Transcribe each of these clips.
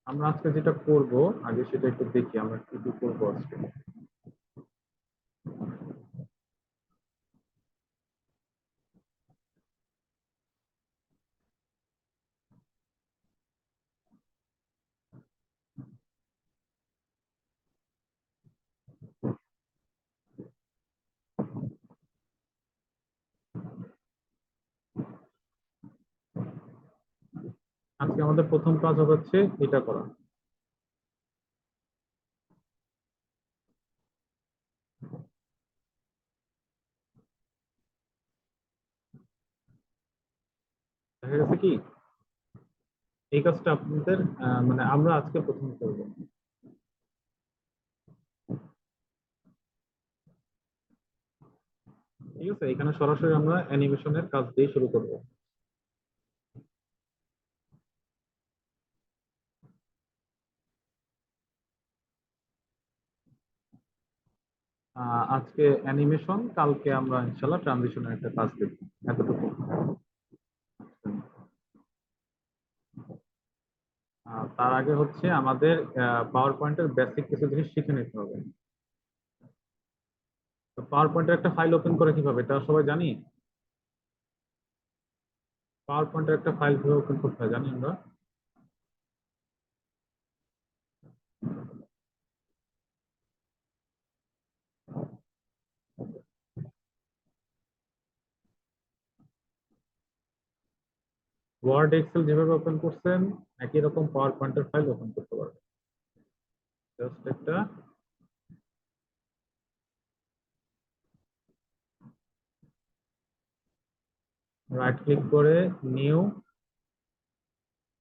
আমরা আজকে যেটা করব আগে সেটা একটু দেখি আমরা কি কি করবো আজকে। আজকে আমাদের প্রথম কাজ হচ্ছে এটা করা। দেখা গেছে কি এই কাজটা আপনাদের মানে আমরা আজকে প্রথম করব। ঠিক আছে, এখানে সরাসরি আমরা অ্যানিমেশনের কাজ দিয়ে শুরু করব। আজকে অ্যানিমেশন, কালকে আমরা ইনশাল্লাহ ট্রানজিশনের একটা কাজ দেখব। এতটুকু। তার আগে হচ্ছে আমাদের পাওয়ার পয়েন্টের বেসিক কিছু জিনিস শিখে নিতে হবে। তো পাওয়ার পয়েন্টের একটা ফাইল ওপেন করে কিভাবে এটা সবাই জানি। পাওয়ার পয়েন্টের একটা ফাইল কিভাবে ওপেন করতে হয় জানি আমরা। ওয়ার্ড এক্সেল যেভাবে ওপেন করছেন একই রকম পাওয়ার পয়েন্টের ফাইল ওপেন করতে পারবেন। জাস্ট একটা রাইট ক্লিক করে new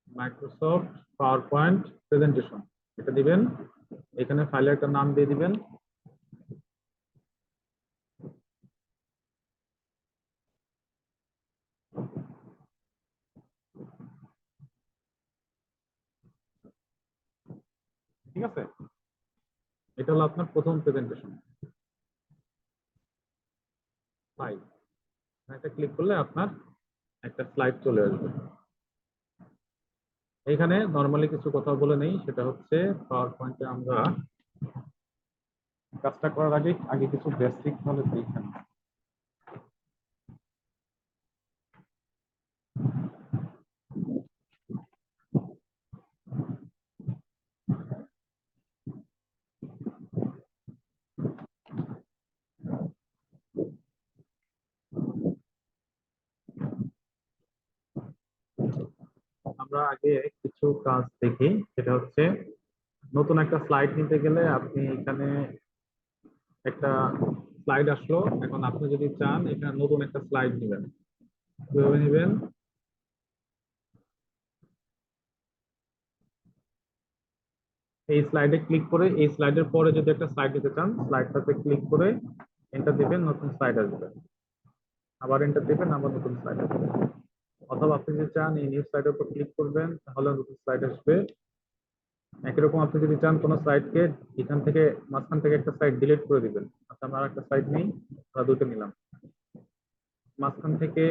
Microsoft power point presentation এটা দিবেন। এখানে ফাইলের একটা নাম দিয়ে দিবেন। ঠিক আছে, এটা হলো আপনার প্রথম প্রেজেন্টেশন ফাইল। এটা ক্লিক করলে আপনার একটা স্লাইড চলে আসবে। এখানে নর্মালি কিছু কথা বলে নেই, সেটা হচ্ছে পাওয়ার পয়েন্টে আমরা কাজটা করার আগে আগে কিছু বেসিক নলেজ দেখে নিই। আমরা আগে কিছু কাজ দেখি, সেটা হচ্ছে নতুন একটা স্লাইড নিতে গেলে আপনি এখানে একটা স্লাইড আসলো, এখন আপনি যদি চান এখানে নতুন একটা স্লাইড নেবেন, কিভাবে নেবেন? এই স্লাইডে ক্লিক করে এই স্লাইডের পরে যদি একটা স্লাইড দিতে চান স্লাইডটাতে ক্লিক করে এন্টার দিবেন, নতুন স্লাইড আসবে। আবার এন্টার দিবেন, আবার নতুন স্লাইড আসবে। অথবা আপনি যদি চান এই নিউ স্লাইডের উপর ক্লিক করবেন তাহলে নতুন স্লাইড আসবে। একই রকম আপনি যদি চান কোনো স্লাইডকে এখান থেকে মাঝখান থেকে একটা স্লাইড ডিলিট করে দিবেন। আচ্ছা আমার একটা স্লাইড নেই, আমরা দুটো নিলাম মাঝখান থেকে।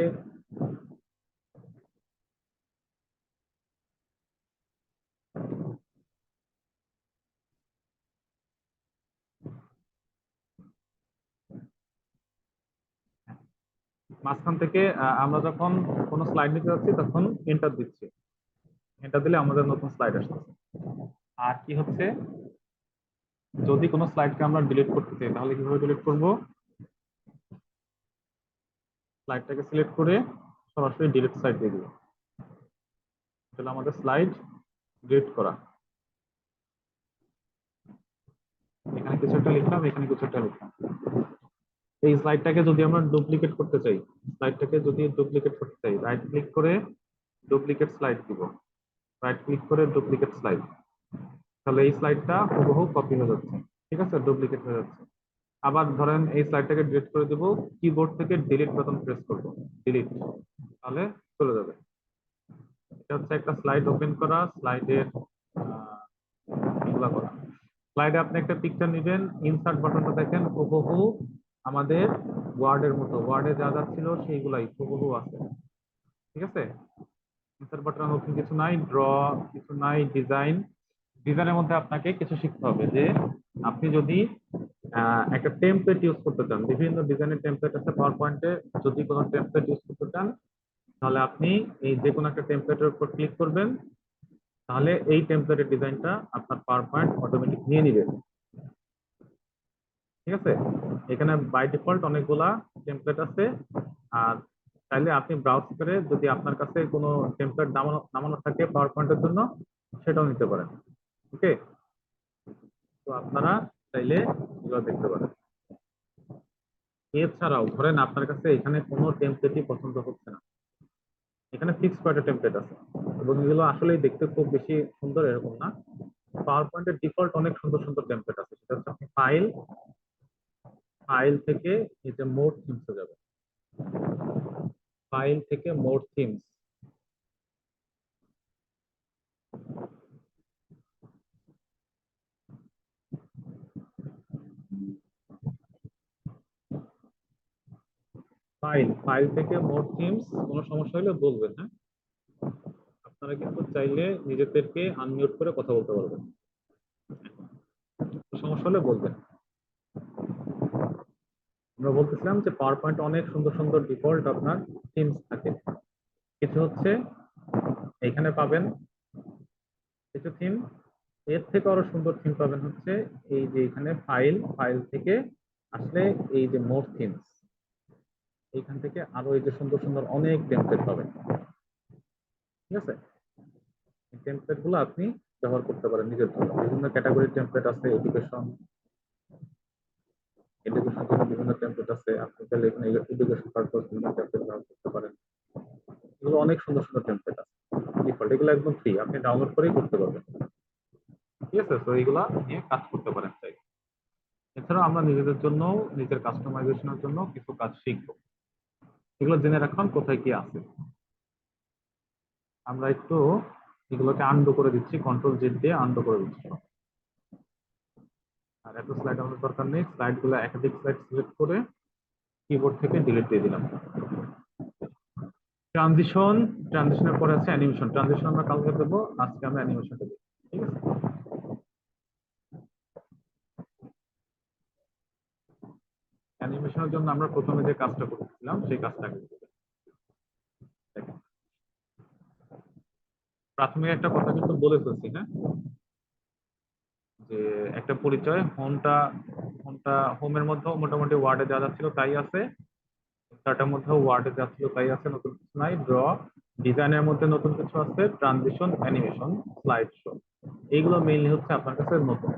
মাঝখান থেকে আমরা যখন কোনো স্লাইড নিতে যাচ্ছি তখন এন্টার দিচ্ছি, এন্টার দিলে আমাদের নতুন স্লাইড আসতেছে। আর কি হচ্ছে, যদি কোনো স্লাইডকে আমরা ডিলিট করতে চাই তাহলে কিভাবে ডিলিট করব? স্লাইডটাকে সিলেক্ট করে সরাসরি ডিলিট স্লাইড দিয়ে দিব। তাহলে আমাদের স্লাইড ডিলিট করা। এখানে কিছু একটা লিখলাম, এখানে কিছু একটা লিখলাম। এই স্লাইডটাকে যদি আমরা ডুপ্লিকেট করতে চাই, স্লাইডটাকে যদি ডুপ্লিকেট করতে চাই রাইট ক্লিক করে ডুপ্লিকেট স্লাইড দিব। রাইট ক্লিক করে ডুপ্লিকেট স্লাইড। তাহলে এই স্লাইডটা হুবহু কপি হয়ে যাচ্ছে। ঠিক আছে, ডুপ্লিকেট হয়ে যাচ্ছে। আবার ধরেন এই স্লাইডটাকে ডিলিট করে দেব, কিবোর্ড থেকে ডিলিট বাটন প্রেস করব, ডিলিট, তাহলে চলে যাবে। এটা হচ্ছে একটা স্লাইড ওপেন করা, স্লাইডের এগুলা করা। স্লাইডে আপনি একটা পিকচার নেবেন, ইনসার্ট বাটনটা দেখেন হুবহু আমাদের ওয়ার্ডের মতো, ওয়ার্ডে যা যা ছিল সেইগুলাই হুবহু আছে। ঠিক আছে, ইনসার্ট বাটন নতুন কিছু নাই, ড্র কিছু নাই, ডিজাইন ডিজাইনের মধ্যে আপনাকে কিছু শিখতে হবে যে আপনি যদি একটা টেমপ্লেট ইউজ করতে চান, বিভিন্ন ডিজাইনের টেমপ্লেট আছে পাওয়ার পয়েন্টে। যদি কোনো টেমপ্লেট ইউজ করতে চান তাহলে আপনি এই যে কোনো একটা টেমপ্লেটের উপর ক্লিক করবেন, তাহলে এই টেমপ্লেটের ডিজাইনটা আপনার পাওয়ার পয়েন্ট অটোমেটিক নিয়ে নিবে। ঠিক আছে, এখানে বাই ডিফল্ট অনেকগুলা টেমপ্লেট আছে। আর চাইলে আপনি ব্রাউজ করে যদি আপনার কাছে কোনো টেমপ্লেট নামানো নামানো থাকে পাওয়ার পয়েন্টের জন্য, সেটাও নিতে পারেন। ওকে, তো আপনারা চাইলে এগুলো দেখতে পারেন। এছাড়াও ধরেন আপনার কাছে এখানে কোনো টেমপ্লেটই পছন্দ হচ্ছে না, এখানে ফিক্স কয়েকটা টেমপ্লেট আছে এবং এগুলো আসলে দেখতে খুব বেশি সুন্দর এরকম না। পাওয়ার পয়েন্টের ডিফল্ট অনেক সুন্দর সুন্দর টেমপ্লেট আছে, সেটা হচ্ছে আপনি ফাইল ফাইল থেকে এই যে মোড থিমসে যাবেন। ফাইল থেকে মোড থিমস, ফাইল ফাইল থেকে মোড থিমস। কোনো সমস্যা হলে বলবেন, হ্যাঁ। আপনারা কিন্তু চাইলে নিজেদেরকে আনমিউট করে কথা বলতে পারবেন, সমস্যা হলে বলবেন। আমরা বলতেছিলাম যে পাওয়ার পয়েন্ট অনেক সুন্দর সুন্দর ডিফল্ট আপনার থিমস থাকে। কিছু হচ্ছে এখানে পাবেন কিছু থিম, এর থেকে আরো সুন্দর থিম পাবেন হচ্ছে এই যে এখানে ফাইল ফাইল থেকে আসলে এই যে মোড থিমস, এইখান থেকে আরো এই যে সুন্দর সুন্দর অনেক টেমপ্লেট পাবেন। ঠিক আছে, এই টেমপ্লেট গুলো আপনি ব্যবহার করতে পারেন নিজের জন্য। বিভিন্ন ক্যাটাগরির টেমপ্লেট আছে, এডুকেশন এডুকেশন জন্য বিভিন্ন টেমপ্লেট আছে। আপনি চাইলে এখানে এডুকেশন পারপাস বিভিন্ন টেমপ্লেট ব্যবহার করতে পারেন। এগুলো অনেক সুন্দর সুন্দর টেমপ্লেট আছে ডিফল্ট, এগুলো একদম ফ্রি, আপনি ডাউনলোড করেই করতে পারবেন। ঠিক আছে, তো এইগুলা নিয়ে কাজ করতে পারেন চাই। এছাড়াও আমরা নিজেদের জন্য নিজের কাস্টমাইজেশনের জন্য কিছু কাজ শিখবো, এগুলো জেনে রাখুন কোথায় কি আছে। আমরা একটু এগুলোকে আন্ডু করে দিচ্ছি, কন্ট্রোল জেড দিয়ে আন্ডু করে দিচ্ছি। আর এত স্লাইড আমাদের দরকার নেই, স্লাইড গুলো একাধিক স্লাইড সিলেক্ট করে কিবোর্ড থেকে ডিলিট দিয়ে দিলাম। ট্রানজিশন, ট্রানজিশনের পরে আছে অ্যানিমেশন। ট্রানজিশন আমরা কালকে দেবো, আজকে আমরা অ্যানিমেশনটা দেবো। ঠিক আছে, অ্যানিমেশনের জন্য আমরা প্রথমে যে কাজটা করতেছিলাম সেই কাজটা আগে করব। দেখেন, প্রাথমিক একটা কথা কিন্তু বলে ফেলছি, হ্যাঁ, যে একটা পরিচয় হোমটা হোমটা হোমের মধ্যেও মোটামুটি ওয়ার্ডে যা যাচ্ছিল তাই আছে, স্টার্টের মধ্যেও ওয়ার্ডে যাচ্ছিল তাই আছে, নতুন কিছু নাই। ড্র ডিজাইনের মধ্যে নতুন কিছু আছে, ট্রানজিশন, অ্যানিমেশন, স্লাইড শো, এইগুলো মেইনলি হচ্ছে আপনার কাছে নতুন।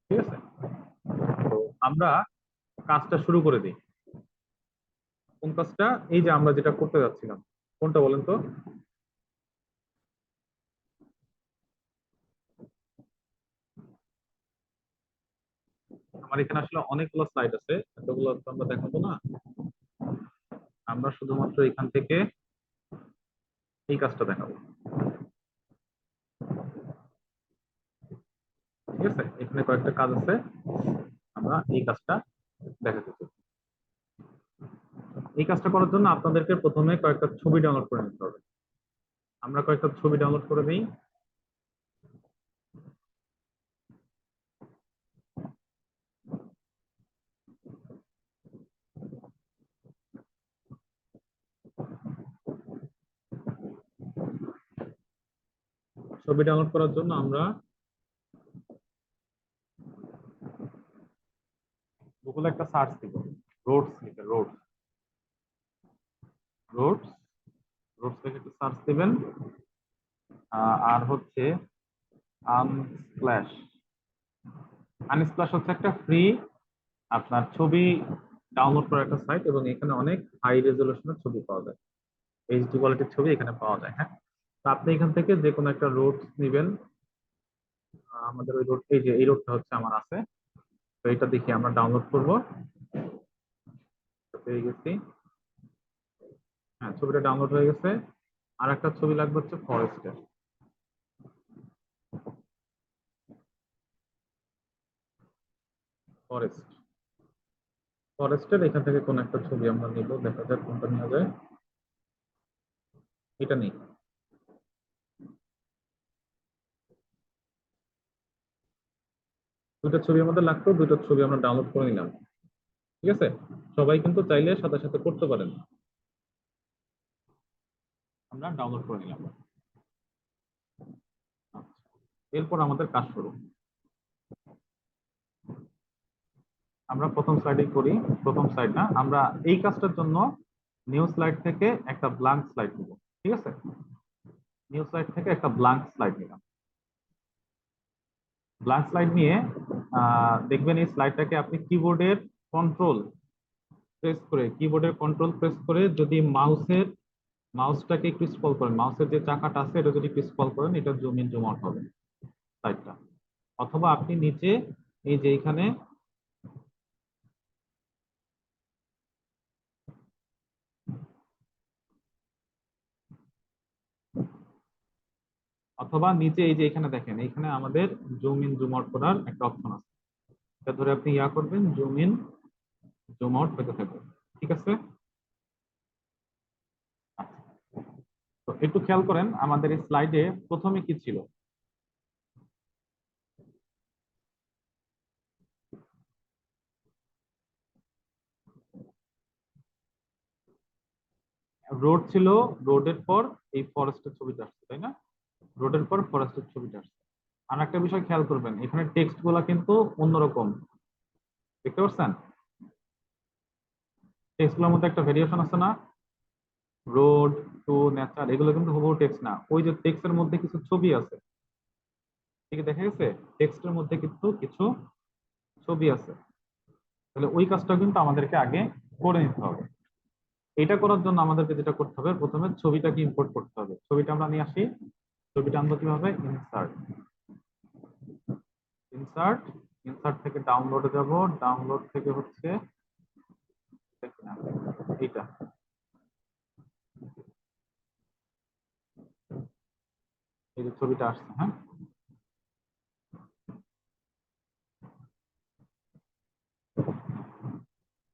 ঠিক আছে, তো আমরা কাজটা শুরু করে দিই। কোন কাজটা? এই যে আমরা যেটা করতে যাচ্ছিলাম, কোনটা বলেন তো? আমার এখানে আসলে অনেকগুলো স্লাইড আছে, এতগুলো তো আমরা দেখাবো না। আমরা শুধুমাত্র এখান থেকে এই কাজটা দেখাবো। ঠিক আছে, এখানে কয়েকটা কাজ আছে, আমরা এই কাজটা দেখাতে চাই। এই কাজটা করার জন্য আপনাদেরকে প্রথমে কয়েকটা ছবি ডাউনলোড করে নিতে হবে। আমরা কয়েকটা ছবি ডাউনলোড করে নিই। ছবি ডাউনলোড করার জন্য আমরা গুগলে একটা সার্চ দিব, রোডস লিখে, রোডস রোডস রোডস লিখে একটা সার্চ দিবেন। আর হচ্ছে আনস্প্ল্যাশ। আনস্প্ল্যাশ হচ্ছে একটা ফ্রি আপনার ছবি ডাউনলোড করার একটা সাইট, এবং এখানে অনেক হাই রেজলিউশনের ছবি পাওয়া যায়, এইচডি কোয়ালিটির ছবি এখানে পাওয়া যায়। হ্যাঁ, তো আপনি এখান থেকে যে কোনো একটা রোড নেবেন। আমাদের ওই রোড, এই যে এই রোডটা হচ্ছে আমার আছে, তো এটা দেখি আমরা ডাউনলোড করব। পেয়ে গেছি, হ্যাঁ, ছবিটা ডাউনলোড হয়ে গেছে। আর একটা ছবি লাগবে হচ্ছে ফরেস্টের। ফরেস্ট ফরেস্টের এখান থেকে কোন একটা ছবি আমরা নিব, দেখা যাক কোনটা নেওয়া যায়। এটা নেই, দুইটা ছবির মধ্যে লাগতো, দুইটা ছবি আমরা ডাউনলোড করে নিলাম। ঠিক আছে, সবাই কিন্তু চাইলে সাথে সাথে করতে পারেন। আমরা ডাউনলোড করে নিলাম। আচ্ছা, এরপর আমাদের কাজ শুরু। আমরা প্রথম স্লাইডে করি। প্রথম স্লাইড না, আমরা এই কাজটার জন্য নিউ স্লাইড থেকে একটা ব্ল্যাঙ্ক স্লাইড নিব। ঠিক আছে, নিউ স্লাইড থেকে একটা ব্ল্যাঙ্ক স্লাইড নিলাম। ব্ল্যাঙ্ক স্লাইড নিয়ে দেখবেন এই স্লাইডটাকে আপনি কিবোর্ডের কন্ট্রোল প্রেস করে যদি মাউসটাকে একটু স্ক্রল করেন, মাউসের যে চাকাটা আছে এটা যদি একটু স্ক্রল করেন, এটা জুম ইন জুম আউট হবে স্লাইডটা। অথবা আপনি নিচে এই যে এখানে অথবা নিচে এই যে এখানে দেখেন, এখানে আমাদের জুম ইন জুম আউট করার একটা অপশন আছে। এটা ধরে আপনি করবেন, জুম ইন জুম আউট পেতে থাকবেন। ঠিক আছে, আচ্ছা। তো একটু খেয়াল করেন আমাদের এই স্লাইডে প্রথমে কি ছিল। রোড ছিল, রোডের পর এই ফরেস্টের ছবিটা আসছে, তাই না? রোডের পর ফরেস্টের ছবিটা আসছে। আর একটা বিষয় খেয়াল করবেন, এখানে টেক্সট গুলা কিন্তু অন্যরকম, দেখতে পাচ্ছেন? টেক্সট গুলোর মধ্যে একটা ভেরিয়েশন আছে না? রোড টু নেচার, এগুলো কিন্তু হুবহু টেক্সট না, ওই যে টেক্সটের মধ্যে কিছু ছবি আছে। ঠিক আছে, দেখা গেছে টেক্সটের মধ্যে কিন্তু কিছু ছবি আছে। তাহলে ওই কাজটা কিন্তু আমাদেরকে আগে করে নিতে হবে। এটা করার জন্য আমাদেরকে যেটা করতে হবে, প্রথমে ছবিটাকে ইম্পোর্ট করতে হবে। ছবিটা আমরা নিয়ে আসি। ছবিটা আনবো কিভাবে? ইনসার্ট, ইনসার্ট, ইনসার্ট থেকে ডাউনলোডে যাব। ডাউনলোড থেকে হচ্ছে এইটা, এই যে ছবিটা আসছে, হ্যাঁ।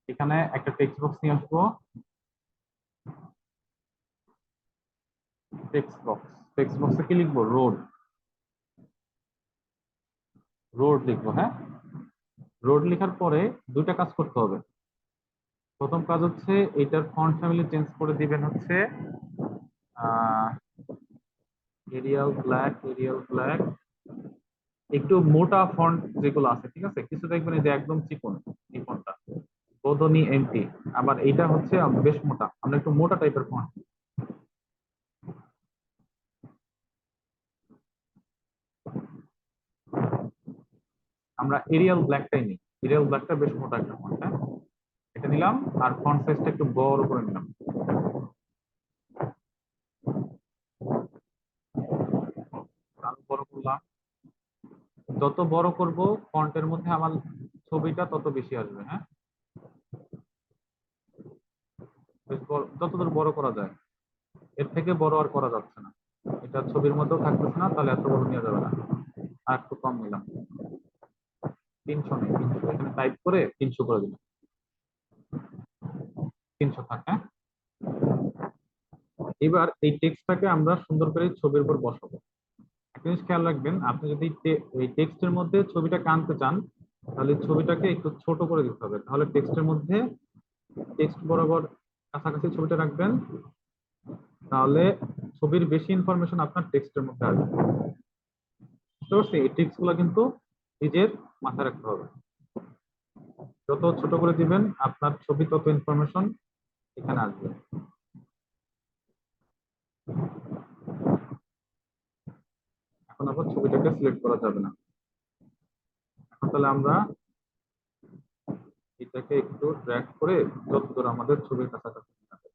এখানে একটা টেক্সট বক্স নিয়ে আসবো। টেক্সট বক্সে কি লিখবো? রোড, রোড লিখবো, হ্যাঁ। রোড লেখার পরে দুইটা কাজ করতে হবে। প্রথম কাজ হচ্ছে এটার ফন্ট ফ্যামিলি চেঞ্জ করে দিবেন হচ্ছে এরিয়াল ব্ল্যাক, এরিয়াল ব্ল্যাক। একটু মোটা ফন্ট যেগুলো আছে, ঠিক আছে, কিছু দেখবেন এই যে একদম চিকন এই ফন্টটা, বোধনি এমটি। আবার এইটা হচ্ছে বেশ মোটা, আমরা একটু মোটা টাইপের ফন্ট। আমরা এরিয়াল ব্ল্যাকটাই নিই, এরিয়াল ব্ল্যাকটা বেশ মোটা একটা ফন্ট, হ্যাঁ। এটা নিলাম। আর ফন্ট সাইজটা একটু বড় করে নিলাম। আরো বড় করলাম। যত বড় করব ফন্টের মধ্যে আমার ছবিটা তত বেশি আসবে, হ্যাঁ। যতদূর বড় করা যায়, এর থেকে বড় আর করা যাচ্ছে না। এটা ছবির মধ্যেও থাকতেছে না, তাহলে এত বড় নেওয়া যাবে না। আর একটু কম নিলাম, 300 নেই, 300, এখানে টাইপ করে 300 করে দিলাম। 300 থাক, হ্যাঁ। এবার এই টেক্সটটাকে আমরা সুন্দর করে ছবির উপর বসাবো। একটা জিনিস খেয়াল রাখবেন, আপনি যদি এই টেক্সটের মধ্যে ছবিটাকে আনতে চান, তাহলে ছবিটাকে একটু ছোট করে দিতে হবে। তাহলে টেক্সটের মধ্যে টেক্সট বরাবর কাছাকাছি ছবিটা রাখবেন, তাহলে ছবির বেশি ইনফরমেশন আপনার টেক্সটের মধ্যে আসবে। বুঝতে পারছি? এই টিপস গুলো কিন্তু নিজের মাথায় রাখতে হবে। যত ছোট করে দিবেন আপনার ছবি, তত ইনফরমেশন এখানে আসবে। এখন আবার ছবিটাকে সিলেক্ট করা যাবে না। এখন তাহলে আমরা এটাকে একটু ড্র্যাগ করে যতদূর আমাদের ছবির কাছাকাছি থাকে,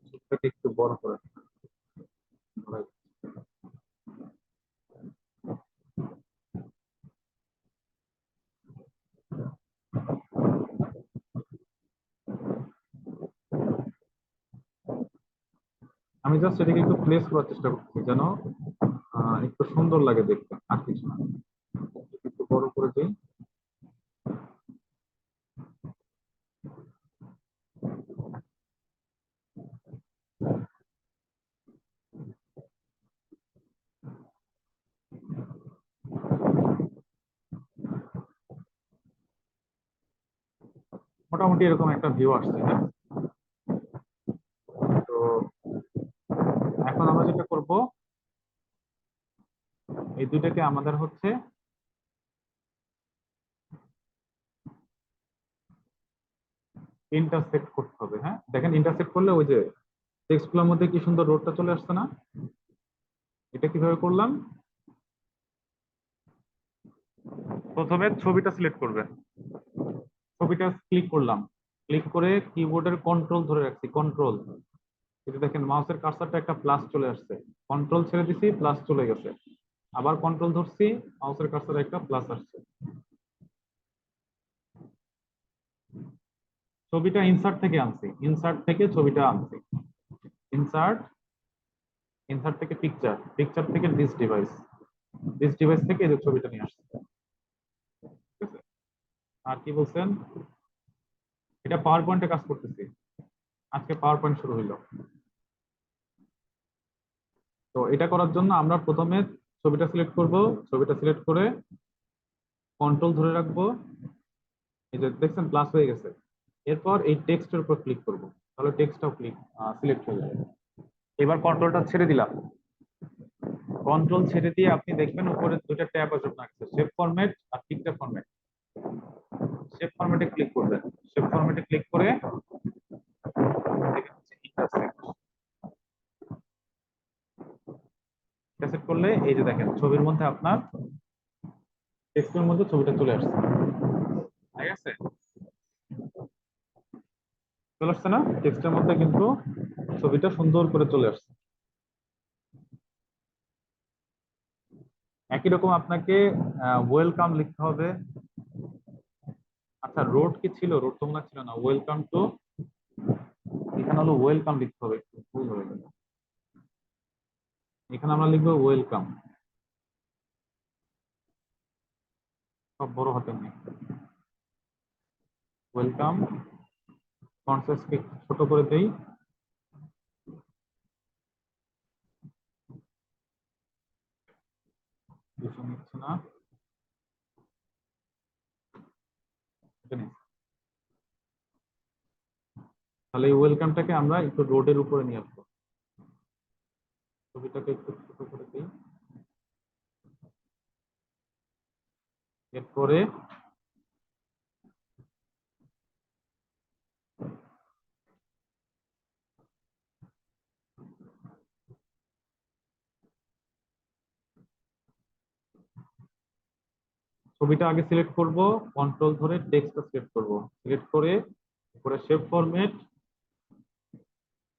ছবিটাকে একটু বড় করে ধরাই। আমি জাস্ট এটাকে একটু প্লেস করার চেষ্টা করছি যেন একটু সুন্দর লাগে দেখতে, আর কিছু না। একটু বড় করে দিই। মোটামুটি এরকম একটা ভিউ আসছে, হ্যাঁ। তো এখন আমরা যেটা করব, এই দুইটাকে আমাদের হচ্ছে ইন্টারসেক্ট করতে হবে, হ্যাঁ। দেখেন ইন্টারসেক্ট করলে ওই যে টেক্সট গুলোর মধ্যে কি সুন্দর রোডটা চলে আসছে না? এটা কিভাবে করলাম? প্রথমে ছবিটা সিলেক্ট করবে, ছবিটা ক্লিক করলাম, ক্লিক করে কিবোর্ডের কন্ট্রোল ধরে রাখছি, কন্ট্রোল। এটা দেখেন মাউসের কার্সারটা একটা প্লাস চলে আসছে, কন্ট্রোল ছেড়ে দিছি প্লাস চলে গেছে, আবার কন্ট্রোল ধরছি মাউসের কার্সারে একটা প্লাস আসছে। ছবিটা ইনসার্ট থেকে আনছি, ইনসার্ট থেকে ছবিটা আনছি, ইনসার্ট, ইনসার্ট থেকে পিকচার, পিকচার থেকে দিস ডিভাইস, দিস ডিভাইস থেকে এই যে ছবিটা নিয়ে আসছে, ঠিক আছে। আর কি বলছেন? এটা পাওয়ার পয়েন্টে কাজ করতেছি, আজকে পাওয়ার পয়েন্ট শুরু হইলো। তো এটা করার জন্য আমরা প্রথমে ছবিটা সিলেক্ট করব, ছবিটা সিলেক্ট করে কন্ট্রোল ধরে রাখবো, এই যে দেখছেন প্লাস হয়ে গেছে। এরপর এই টেক্সটের উপর ক্লিক করব, তাহলে টেক্সটটাও সিলেক্ট হয়ে যাবে। এবার কন্ট্রোলটা ছেড়ে দিলাম, কন্ট্রোল ছেড়ে দিয়ে আপনি দেখবেন উপরে দুটো ট্যাব আছে আপনার কাছে, শেপ ফরম্যাট আর পিকচার ফরম্যাট। শেপ ফরম্যাটে ক্লিক করবেন, শেপ ফরম্যাটে ক্লিক করে ইন্টারসেক্ট, ইন্টারসেক্ট করলে এই যে দেখেন ছবির মধ্যে আপনার টেক্সটের মধ্যে ছবিটা চলে আসছে, ঠিক আছে। চলে আসছে না? টেক্সটের মধ্যে কিন্তু ছবিটা সুন্দর করে চলে আসছে। একই রকম আপনাকে ওয়েলকাম লিখতে হবে। আচ্ছা রোড কি ছিল? রোড তো মনে ছিল না, ওয়েলকাম টু, এখানে হলো ওয়েলকাম লিখতে হবে, একটু ভুল হয়ে গেল। এখানে আমরা লিখবো ওয়েলকাম, সব বড় হাতের নেই, ওয়েলকাম। কনসেপ্টকে ছোট করে দেই, কিছু নিচ্ছে না, এটা নেই। তাহলে এই ওয়েলকামটাকে আমরা একটু রোডের উপরে নিয়ে আসবো, ছবিটাকে একটু ছোট করে দিই। এরপরে ছবিটা আগে সিলেক্ট করব, কন্ট্রোল ধরে টেক্সটটা সিলেক্ট করব, সিলেক্ট করে উপরে শেপ ফরম্যাট,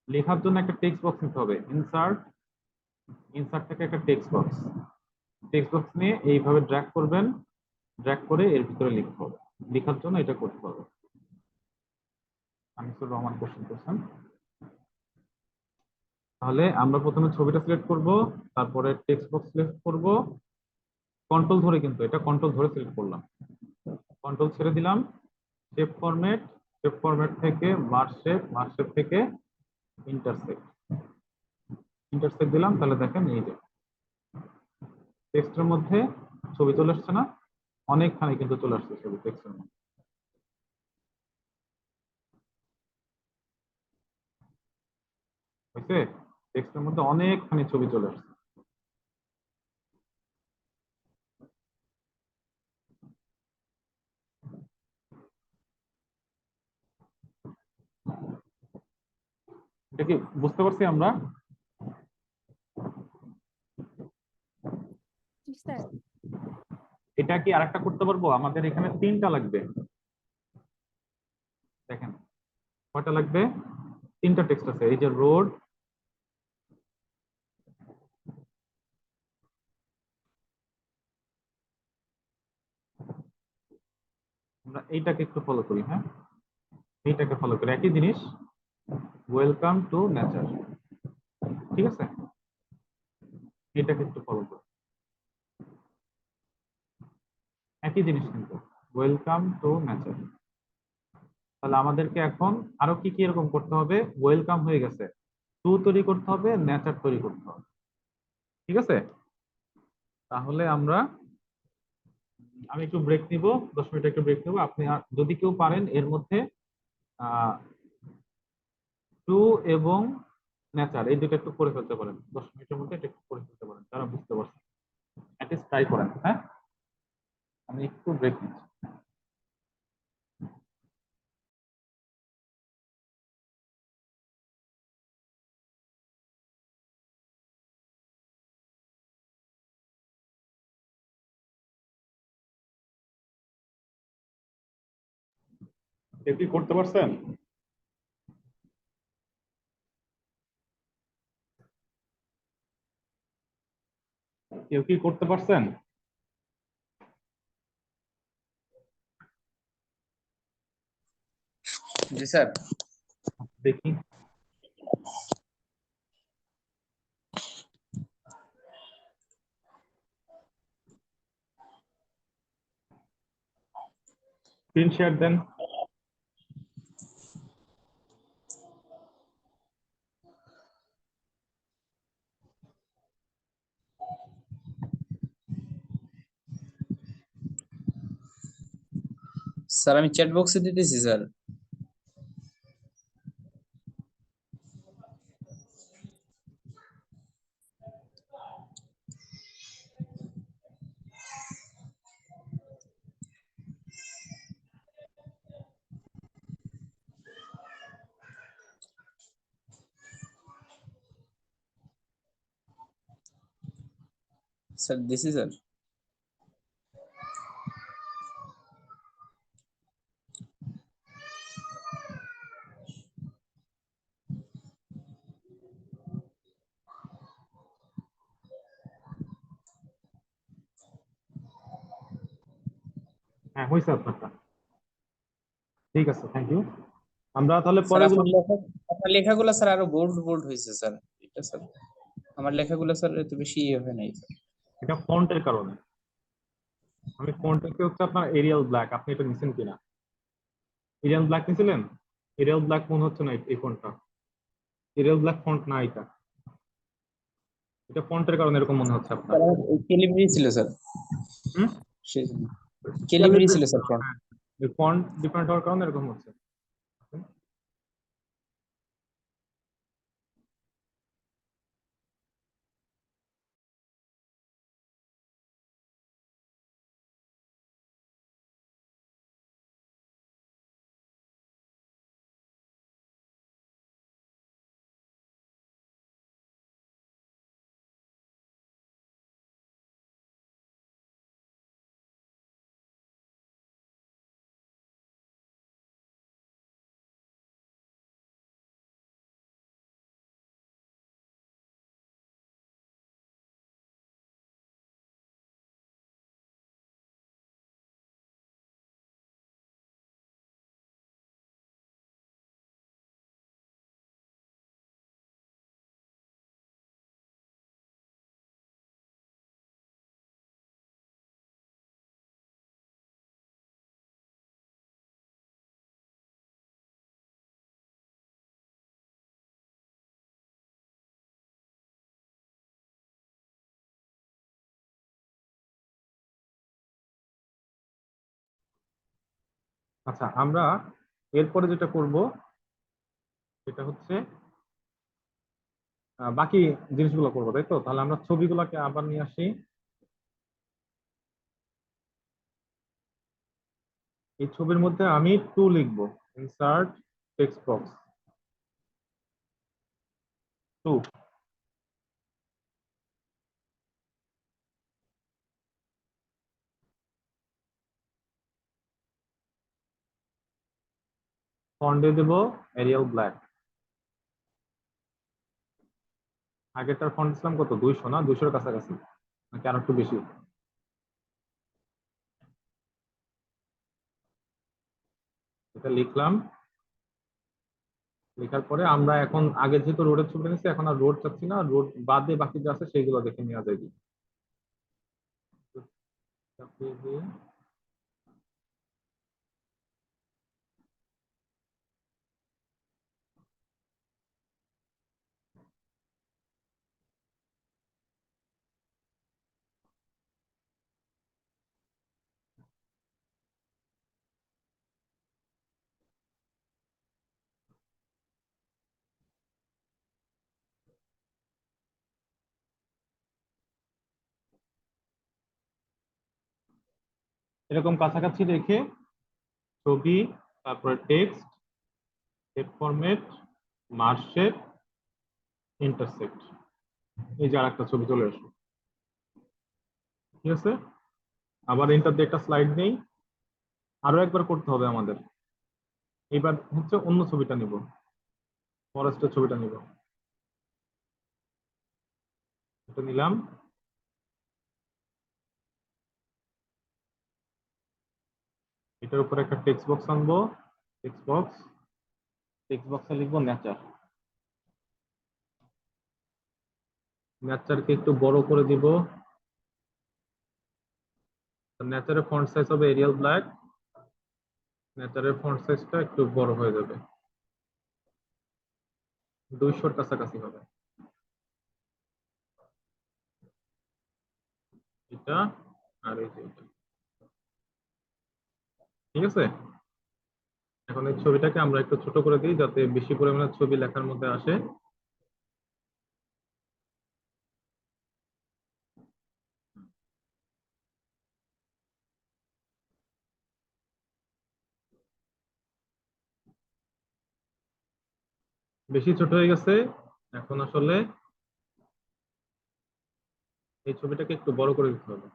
লেখার জন্য একটা টেক্সট বক্স নিতে হবে, ইনসার্ট, ইনসার্ট থেকে একটা টেক্সট বক্স, টেক্সট বক্স নিয়ে এইভাবে ড্র্যাগ করবেন, ড্র্যাগ করে এর ভিতরে লিখতে হবে, লেখার জন্য এটা করতে হবে। আনিসুর রহমান কোশ্চেন করছেন। তাহলে আমরা প্রথমে ছবিটা সিলেক্ট করব, তারপরে টেক্সট বক্স সিলেক্ট করব, কন্ট্রোল ধরে, কিন্তু এটা কন্ট্রোল ধরে সিলেক্ট করলাম, কন্ট্রোল ছেড়ে দিলাম, শেপ ফরম্যাট, শেপ ফরম্যাট থেকে মার্জ শেপ, মার্জ শেপ থেকে ইন্টারসেক্ট, ইন্টারসেক্ট দিলাম, তাহলে দেখেন এই যে টেক্সটের মধ্যে ছবি চলে আসছে না? অনেকখানি কিন্তু চলে আসছে ছবি টেক্সটের মধ্যে, হয়েছে? টেক্সটের মধ্যে অনেকখানি ছবি চলে আসছে। এটা কি বুঝতে পারছি আমরা? জি স্যার। এটা কি আরেকটা করতে পারবো? আমাদের এখানে তিনটা লাগবে, দেখেন কয়টা লাগবে, তিনটা টেক্সট আছে, এই যে রোড, আমরা এইটাকে একটু ফলো করি, হ্যাঁ, এইটাকে ফলো করি, একই জিনিস, ওয়েলকাম টু নেচার, ঠিক আছে, এটাকে একটু ফলো করি, একই জিনিস কিন্তু, ওয়েলকাম টু নেচার। তাহলে আমাদেরকে এখন আরো কি কি এরকম করতে হবে? ওয়েলকাম হয়ে গেছে, টু তৈরি করতে হবে, নেচার তৈরি করতে হবে, ঠিক আছে। তাহলে আমরা, আমি একটু ব্রেক নিব, 10 মিনিট একটু ব্রেক নেবো, আপনি যদি কেউ পারেন এর মধ্যে টু এবং নেচার এই দুটো একটু করে ফেলতে পারেন, 10 মিনিটের মধ্যে এটা একটু করে ফেলতে পারেন, তারা বুঝতে পারছেন। অ্যাটলিস্ট ট্রাই করেন, হ্যাঁ। আমি একটু ব্রেক নিচ্ছি। কেউ কি করতে পারছেন? কেউ কি করতে পারছেন? জি স্যার। দেখি। স্ক্রিন শেয়ার দেন। স্যার আমি চ্যাট বক্সে দিতেছি স্যার। স্যার দিছি স্যার। হ্যাঁ, হয়েছে আপনারটা। ঠিক আছে, থ্যাংক ইউ। আমরা তাহলে স্যার পরেগুলো। আপনার লেখাগুলো স্যার আরো বোল্ড বোল্ড হয়েছে স্যার। এটা স্যার আমার লেখাগুলো স্যার এত বেশি ইয়ে হয় নাই স্যার। এটা ফন্টের কারণে। আমি ফন্টকে হচ্ছে আপনার এরিয়াল ব্ল্যাক, আপনি এটা নিছেন কিনা? এরিয়াল ব্ল্যাক নিছিলেন? এরিয়াল ব্ল্যাক মনে হচ্ছে না এই ফন্টটা। এরিয়াল ব্ল্যাক ফন্ট না এটা। এটা ফন্টের কারণে এরকম মনে হচ্ছে আপনার। স্যার আমার ক্যালিব্রি ছিল স্যার। হুম। সেই ক্যালিব্রি ছিল স্যার ফ্রন্ট। হ্যাঁ, ফন্ট ডিফারেন্ট হওয়ার কারণে এরকম হচ্ছে। আচ্ছা, আমরা এরপরে যেটা করব সেটা হচ্ছে বাকি জিনিসগুলো করবো, তাই তো? তাহলে আমরা ছবিগুলোকে আবার নিয়ে আসি। এই ছবির মধ্যে আমি টু লিখবো। Insert text box two. ফন্টে দেব এরিয়াল ব্ল্যাক। আগেরটার ফন্ট ছিলাম কত, 200 না 200-এর কাছাকাছি, নাকি আর একটু বেশি? এটা লিখলাম। লেখার পরে আমরা এখন আগে যেহেতু রোডের ছবি নিচ্ছি, এখন আর রোড চাচ্ছি না, রোড বাদে বাকি যা আছে সেইগুলো দেখে নেওয়া যায়। এরকম কাছাকাছি রেখে ছবি, তারপরে text, shape format, merge shape, intersect, এই যে আরেকটা ছবি চলে আসলো। ঠিক আছে, আবার এন্টার দিয়ে একটা স্লাইড নেই, আরো একবার করতে হবে আমাদের। এবার হচ্ছে অন্য ছবিটা নিব, ফরেস্টের ছবিটা নিব, এটা নিলাম। এটার উপরে একটা টেক্সট বক্স আনবো, টেক্সট বক্সে লিখবো নেচার। নেচারকে একটু বড় করে দিব। নেচারের ফন্ট সাইজ হবে এরিয়াল ব্ল্যাক, নেচারের ফন্ট সাইজটা একটু বড় হয়ে যাবে, 200-র কাছাকাছি হবে এটা, আর এই যে এটা। ঠিক আছে, এখন এই ছবিটাকে আমরা একটু ছোট করে দিই যাতে বেশি পরিমাণে ছবি লেখার মধ্যে আসে। বেশি ছোট হয়ে গেছে, এখন আসলে এই ছবিটাকে একটু বড় করে দিতে হবে।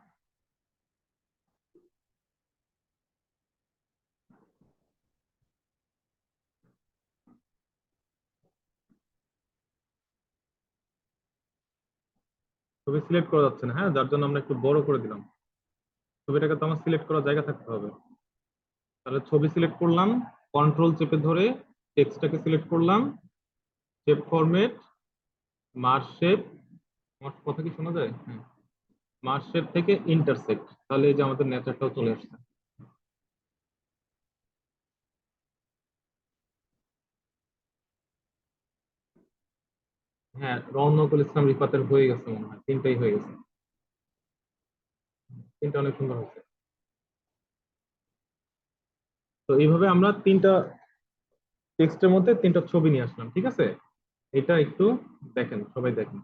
ছবি সিলেক্ট করা যাচ্ছে না, হ্যাঁ, যার জন্য আমরা একটু বড় করে দিলাম। ছবিটাকে তো আমার সিলেক্ট করার জায়গা থাকতে হবে। তাহলে ছবি সিলেক্ট করলাম, কন্ট্রোল চেপে ধরে টেক্সটটাকে সিলেক্ট করলাম, শেপ ফরম্যাট, মার্জ শেপ, আমার কথা কি শোনা যায়? হ্যাঁ, মার্জ শেপ থেকে ইন্টারসেক্ট, তাহলে এই যে আমাদের নেচারটাও চলে আসছে। হ্যাঁ, রওনকুল ইসলাম রিফাতের হয়ে গেছে মনে হয়, তিনটাই হয়ে গেছে, তিনটা অনেক সুন্দর হয়েছে। তো এইভাবে আমরা তিনটা টেক্সটের মধ্যে তিনটা ছবি নিয়ে আসলাম। ঠিক আছে, এটা একটু দেখেন, সবাই দেখেন।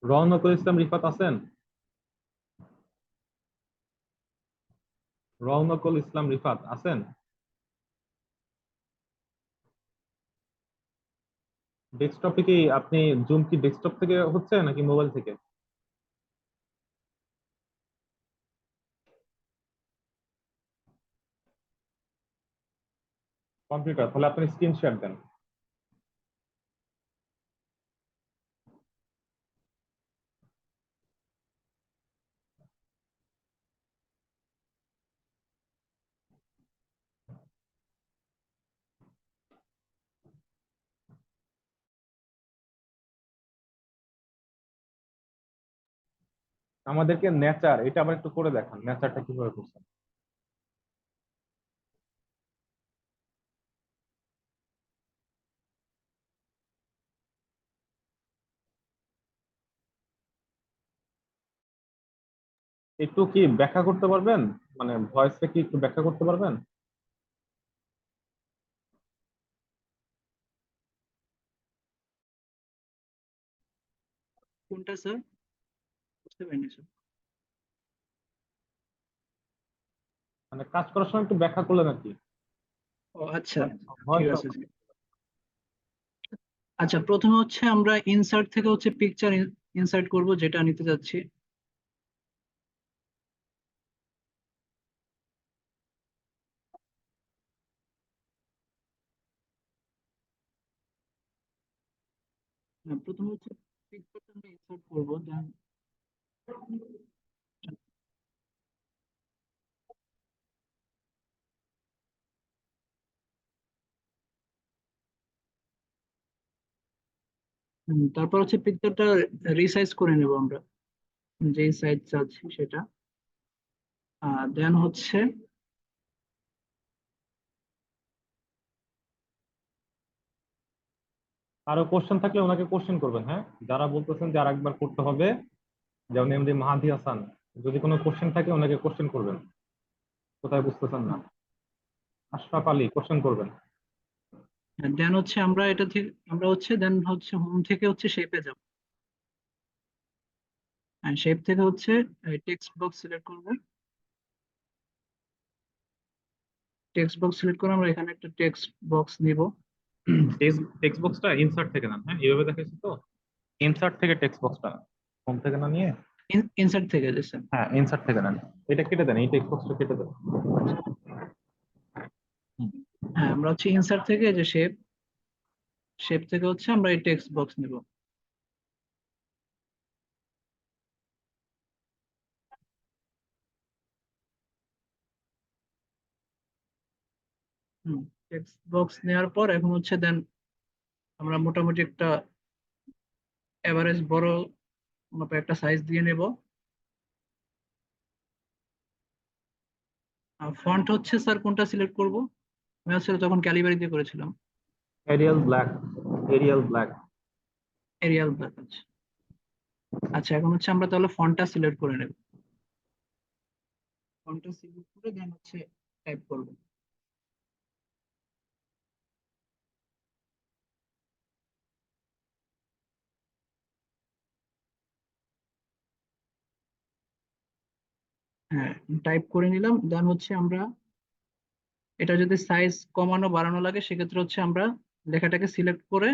রওনকুল ইসলাম রিফাত আছেন? রওনকুল ইসলাম রিফাত আছেন? ডেস্কটপে কি আপনি, জুম কি ডেস্কটপ থেকে হচ্ছে নাকি মোবাইল থেকে? কম্পিউটার, তাহলে আপনি স্ক্রিন শেয়ার দেন। আমাদেরকে নেচার, এটা আবার একটু করে দেখান, নেচারটা কিভাবে করছেন। একটু কি ব্যাখ্যা করতে পারবেন, মানে ভয়েসে কি একটু ব্যাখ্যা করতে পারবেন? কোনটা স্যার? বুঝতে পারিনি স্যার। মানে কাজ করার সময় একটু ব্যাখ্যা করলেন আর কি। ও আচ্ছা, ঠিক ভয়েস। আছে। আচ্ছা, প্রথমে হচ্ছে আমরা ইনসার্ট থেকে হচ্ছে পিকচার ইনসার্ট করব, যেটা নিতে যাচ্ছি। প্রথমে হচ্ছে পিকচারটা আমরা ইনসার্ট করব, দেন তারপর হচ্ছে পিকচারটা রিসাইজ করে নেব আমরা, যেই সাইজ চাচ্ছি সেটা। দেন হচ্ছে আরো কোশ্চেন থাকলে ওনাকে কোশ্চেন করবেন, হ্যাঁ, যারা বলতেছেন যে আরেকবার করতে হবে, যেমন এমডি মাহাদি হাসান, যদি কোনো কোশ্চেন থাকে ওনাকে কোশ্চেন করবেন, কোথায় বুঝতেছেন না। আশরাফ আলী কোশ্চেন করবেন। দেন হচ্ছে আমরা এটা থেকে আমরা হচ্ছে দেন হচ্ছে হোম থেকে হচ্ছে শেপে যাব। শেপ থেকে হচ্ছে টেক্সট বক্স সিলেক্ট করব। টেক্সট বক্স সিলেক্ট করে আমরা এখানে একটা টেক্সট বক্স নিব। টেক্সট বক্সটা ইনসার্ট থেকে নেন, হ্যাঁ, এইভাবে দেখাচ্ছি তো, ইনসার্ট থেকে টেক্সট বক্সটা, হোম থেকে না নিয়ে, ইনসার্ট থেকে দিচ্ছেন। হ্যাঁ ইনসার্ট থেকে নেন। এটা কেটে দেন, এই টেক্সট বক্সটা কেটে দেন। হুম। হ্যাঁ, আমরা হচ্ছে ইনসার্ট থেকে যে শেপ, শেপ থেকে হচ্ছে আমরা এই টেক্সট বক্স নিব। টেক্সট বক্স নেওয়ার পর এখন হচ্ছে দেন আমরা মোটামুটি একটা এভারেজ বড় মাপে একটা সাইজ দিয়ে নেব। ফন্ট হচ্ছে স্যার কোনটা সিলেক্ট করব? আমি আসলে তখন ক্যালিবারি দিয়ে করেছিলাম। Arial Black, Arial Black. Arial Black. আচ্ছা আচ্ছা, এখন হচ্ছে আমরা তাহলে ফন্টটা সিলেক্ট করে নেব। ফন্টটা সিলেক্ট করে দেন হচ্ছে টাইপ করব। হ্যাঁ, টাইপ করে নিলাম। দেন হচ্ছে আমরা এটা যদি সাইজ কমানো বাড়ানো লাগে সেক্ষেত্রে হচ্ছে আমরা লেখাটাকে সিলেক্ট করে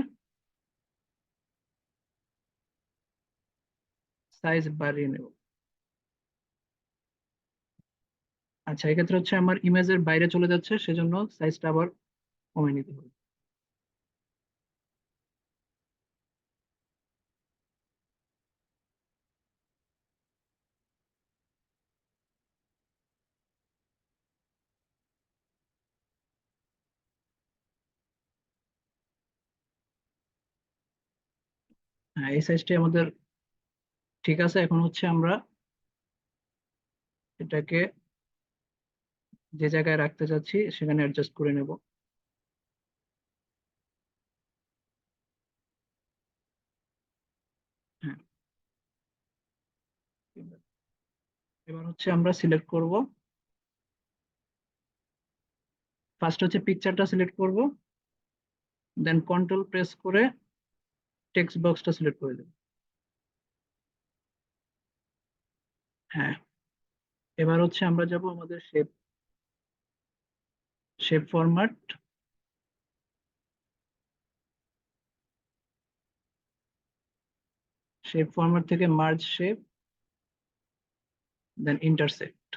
সাইজ বাড়িয়ে নেব। আচ্ছা, এক্ষেত্রে হচ্ছে আমার ইমেজের বাইরে চলে যাচ্ছে, সেজন্য সাইজটা আবার কমিয়ে নিতে হবে। হ্যাঁ, এই সাইজটি আমাদের ঠিক আছে। এখন হচ্ছে আমরা এটাকে যে জায়গায় রাখতে চাচ্ছি সেখানে অ্যাডজাস্ট করে নেব। হ্যাঁ, এবার হচ্ছে আমরা সিলেক্ট করব। ফার্স্ট হচ্ছে পিকচারটা সিলেক্ট করব, দেন কন্ট্রোল প্রেস করে টেক্সট বক্সটা সিলেক্ট করে দেব। হ্যাঁ, এবার হচ্ছে আমরা যাব আমাদের shape, shape format. Shape format থেকে মার্জ শেপ, দেন ইন্টারসেক্ট।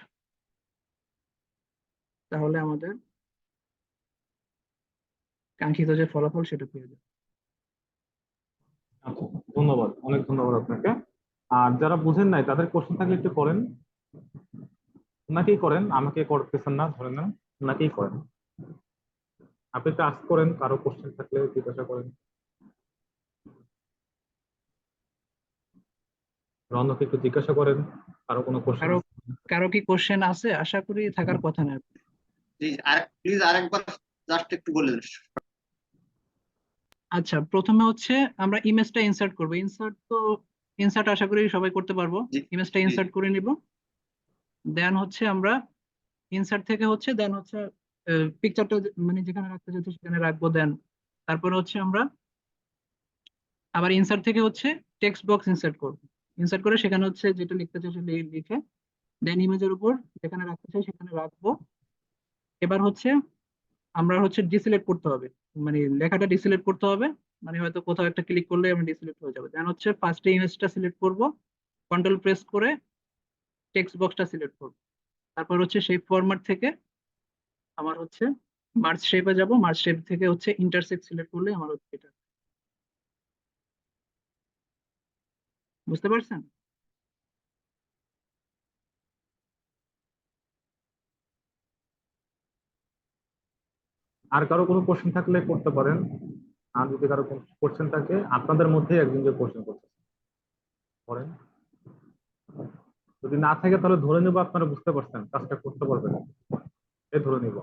তাহলে আমাদের কাঙ্ক্ষিত যে ফলাফল সেটা পেয়ে যাবে। আচ্ছা, ধন্যবাদ, অনেক ধন্যবাদ আপনাকে। আর যারা বুঝেন নাই তাদের কোশ্চেন থাকলে একটু করেন, ওনাকেই করেন, আমাকে করতেছেন না, ধরে নেন ওনাকেই করেন। আপনি একটু আস্ক করেন, কারো কোশ্চেন থাকলে জিজ্ঞাসা করেন। রনকে একটু জিজ্ঞাসা করেন, কারো কোনো কোশ্চেন কারো আছে? কারো কি কোশ্চেন আছে? আশা করি থাকার কথা না। প্লিজ আরেকবার জাস্ট একটু বলে দিন। আচ্ছা, প্রথমে হচ্ছে আমরা ইমেজটা ইনসার্ট করব। ইনসার্ট আশা করি সবাই করতে পারবো। জি ইমেজটা জি ইনসার্ট করে নিব। দেন হচ্ছে আমরা ইনসার্ট থেকে হচ্ছে দেন হচ্ছে পিকচারটা মানে যেখানে রাখতে চাচ্ছি সেখানে রাখবো। দেন তারপরে হচ্ছে আমরা আবার ইনসার্ট থেকে হচ্ছে টেক্সট বক্স ইনসার্ট করব। ইনসার্ট করে সেখানে হচ্ছে যেটা লিখতে চাই সেটা লিখে দেন ইমেজের উপর যেখানে রাখতে চাই সেখানে রাখবো। এবার হচ্ছে আমরা হচ্ছে ডিসিলেক্ট করতে হবে, মানে লেখাটা ডিসিলেক্ট করতে হবে। মানে হয়তো কোথাও একটা ক্লিক করলে আমরা ডিসিলেক্ট হয়ে যাবে। দেন হচ্ছে ফার্স্টে ইমেজটা সিলেক্ট করব, কন্ট্রোল প্রেস করে টেক্সট বক্সটা সিলেক্ট করব। তারপর হচ্ছে সেই ফরম্যাট থেকে আমার হচ্ছে মার্জ শেপে যাব। মার্জ শেপ থেকে হচ্ছে ইন্টারসেক্ট সিলেক্ট করলে আমার হচ্ছে এটা বুঝতে পারছেন? আর কারো কোনো কোশ্চেন থাকলে করতে পারেন। আর যদি কারো কোশ্চেন থাকে, আপনাদের মধ্যে একজন যে কোশ্চেন করতে পারেন, যদি না থাকে তাহলে ধরে নেবো আপনারা বুঝতে পারছেন, কাজটা করতে পারবেন, এ ধরে নিব।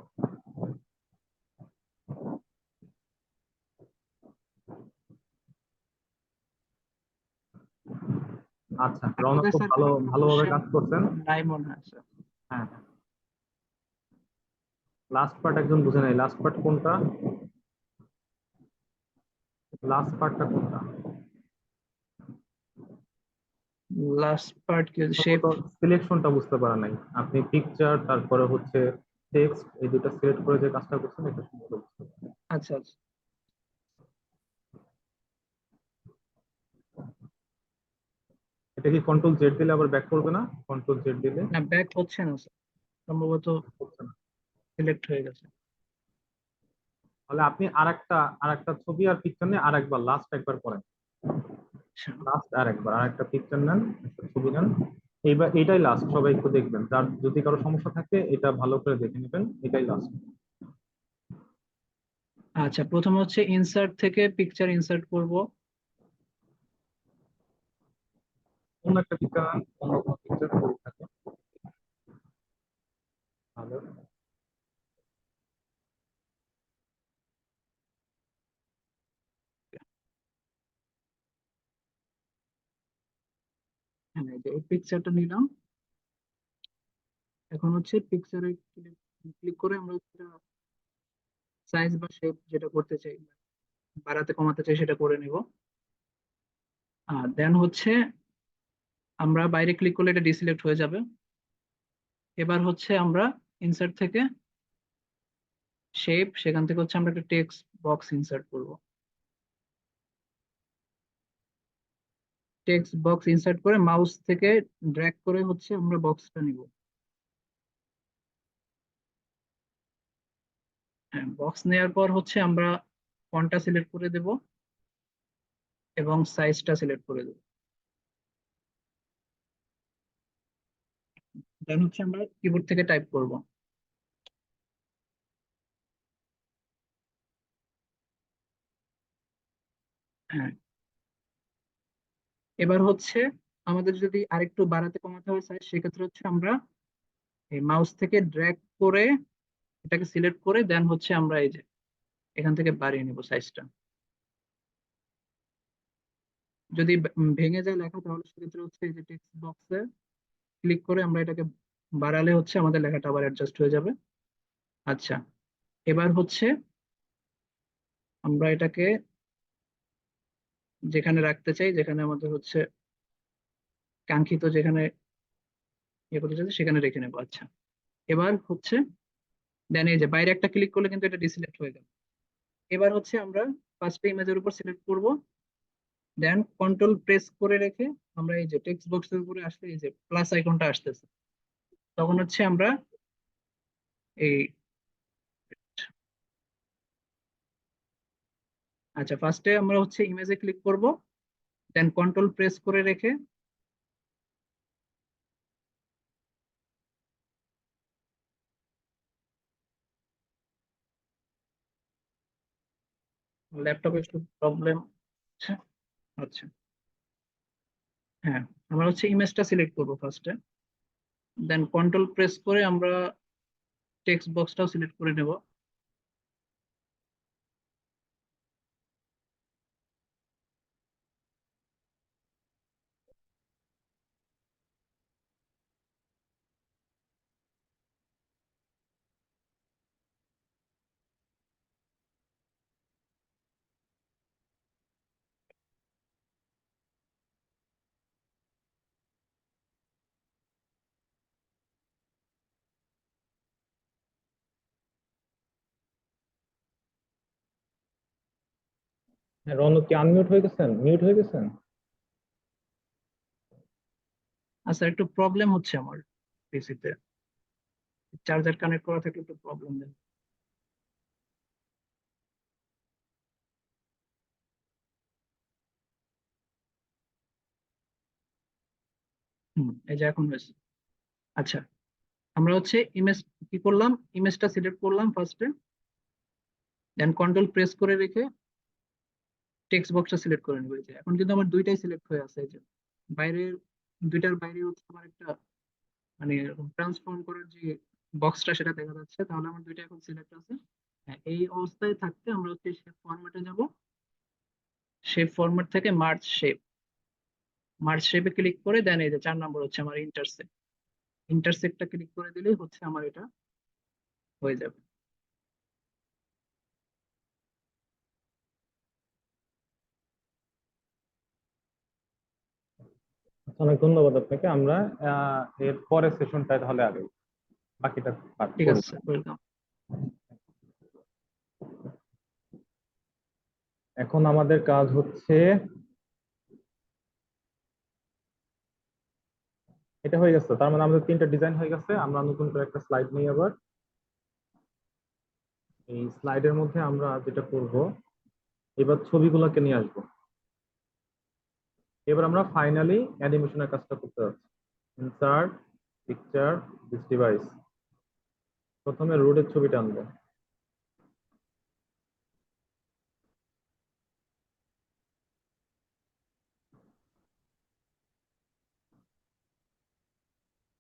আচ্ছা, রওনক আপনাদের খুব স্যার ভালোভাবে কোশ্চেন কাজ করছেন। নাই মনে হয় স্যার। হ্যাঁ, লাস্ট পার্ট একজন বুঝে নাই, লাস্ট পার্ট কোনটা? লাস্ট পার্টটা কোনটা? লাস্ট পার্ট কি শেপ? সিলেকশনটা বুঝতে পারা নাই আপনি, পিকচার তারপরে হচ্ছে টেক্সট, এই দুটো সিলেক্ট করে যে কাজটা করছেন এটা সম্ভবত বুঝতে পারেন। আচ্ছা আচ্ছা। এটা কি কন্ট্রোল জেড দিলে আবার ব্যাক করবে না? কন্ট্রোল জেড দিলে না ব্যাক হচ্ছে না স্যার, সম্ভবত হচ্ছে না। সিলেক্ট হয়ে গেছে। তাহলে আপনি আরেকটা ছবি আর পিকচার নিয়ে আরেকবার লাস্ট একবার করেন। আচ্ছা লাস্ট আরেকটা পিকচার নেন, একটা ছবি নেন। এইবার এটাই লাস্ট, সবাই একটু দেখবেন, যার যদি কারো সমস্যা থাকে এটা ভালো করে দেখে নেবেন, এটাই লাস্ট। আচ্ছা, প্রথমে হচ্ছে ইনসার্ট থেকে পিকচার ইনসার্ট করব। অন্য একটা পিকচার নেন, অন্য কোনো পিকচার থাকে ভালো। হ্যাঁ, এই যে এই পিকচারটা নিলাম। এখন হচ্ছে পিকচারে ক্লিক করে আমরা সাইজ বা শেপ যেটা করতে চাই, বাড়াতে কমাতে চাই সেটা করে নিব। আর দেন হচ্ছে আমরা বাইরে ক্লিক করলে এটা ডিসিলেক্ট হয়ে যাবে। এবার হচ্ছে আমরা ইনসার্ট থেকে শেপ, সেখান থেকে হচ্ছে আমরা একটা টেক্সট বক্স ইনসার্ট করব। টেক্সট বক্স ইনসার্ট করে মাউস থেকে ড্র্যাগ করে হচ্ছে আমরা বক্সটা নিব। হ্যাঁ, বক্স নেওয়ার পর হচ্ছে আমরা ফন্টটা সিলেক্ট করে দেব এবং সাইজটা সিলেক্ট করে দেব। দেন হচ্ছে আমরা কিবোর্ড থেকে টাইপ করব। হ্যাঁ, এবার হচ্ছে আমাদের যদি আরেকটু বাড়াতে কমাতে হয় সাইজ, সেক্ষেত্রে হচ্ছে আমরা এই মাউস থেকে ড্র্যাগ করে এটাকে সিলেক্ট করে দেন হচ্ছে আমরা এই যে এখান থেকে বাড়িয়ে নিব সাইজটা। যদি ভেঙে যায় লেখা, তাহলে সেক্ষেত্রে হচ্ছে এই যে টেক্সট বক্সে ক্লিক করে আমরা এটাকে বাড়ালে হচ্ছে আমাদের লেখাটা আবার অ্যাডজাস্ট হয়ে যাবে। আচ্ছা, এবার হচ্ছে আমরা এটাকে যেখানে রাখতে চাই, যেখানে আমাদের হচ্ছে কাঙ্ক্ষিত, যেখানে ইয়ে করতে চাই সেখানে রেখে নেবো। আচ্ছা, এবার হচ্ছে দেন এই যে বাইরে একটা ক্লিক করলে কিন্তু এটা ডিসিলেক্ট হয়ে গেল। এবার হচ্ছে আমরা ফার্স্ট ইমেজের উপর সিলেক্ট করব, দেন কন্ট্রোল প্রেস করে রেখে আমরা এই যে টেক্সট বক্সের উপরে আসলে এই যে প্লাস আইকনটা আসতেছে, তখন হচ্ছে আমরা এই, আচ্ছা ফার্স্টে আমরা হচ্ছে ইমেজে ক্লিক করব, দেন কন্ট্রোল প্রেস করে রেখে ল্যাপটপে একটু প্রবলেম। আচ্ছা আচ্ছা, হ্যাঁ, আমরা হচ্ছে ইমেজটা সিলেক্ট করব ফার্স্টে, দেন কন্ট্রোল প্রেস করে আমরা টেক্সট বক্সটাও সিলেক্ট করে নেব। হ্যাঁ, রৌনক কি আনমিউট হয়ে গেছেন, মিউট হয়ে গেছেন? আচ্ছা, একটু প্রবলেম হচ্ছে আমার পিসিতে, চার্জার কানেক্ট করা থাকলে একটু প্রবলেম দেয়। এই যে এখন হয়েছে। আচ্ছা, আমরা হচ্ছে ইমেজ কি করলাম, ইমেজটা সিলেক্ট করলাম ফার্স্টে, দেন কন্ট্রোল প্রেস করে রেখে টেক্সট বক্সটা সিলেক্ট করে নেবো। এই যে এখন কিন্তু আমার দুইটাই সিলেক্ট হয়ে আছে। এই যে বাইরের দুইটার বাইরে হচ্ছে আমার একটা মানে ট্রান্সফর্ম করার যে বক্সটা সেটা দেখা যাচ্ছে, তাহলে আমার দুইটা এখন সিলেক্ট আছে। হ্যাঁ, এই অবস্থায় থাকতে আমরা হচ্ছে শেপ ফরম্যাটে যাব, শেপ ফরম্যাট থেকে মার্জ শেপ, মার্জ শেপে ক্লিক করে দেন এই যে 4 নম্বর হচ্ছে আমার ইন্টারসেক্ট, ইন্টারসেক্টটা ক্লিক করে দিলেই হচ্ছে আমার এটা হয়ে যাবে। আচ্ছা, অনেক ধন্যবাদ আপনাকে। আমরা এর পরের সেশনটায় তাহলে আগে বাকিটা পাঠ ঠিক করি। আছে, ওয়েলকাম। এখন আমাদের কাজ হচ্ছে, এটা হয়ে গেছে, তার মানে আমাদের 3টা ডিজাইন হয়ে গেছে। আমরা নতুন করে একটা স্লাইড নিই আবার। এই স্লাইডের মধ্যে আমরা যেটা করব, এবার ছবিগুলোকে নিয়ে আসবো। এবার আমরা ফাইনালি অ্যানিমেশনের কাজটা করতে যাচ্ছি। Insert picture this device. প্রথমে রোডের ছবিটা আনবো।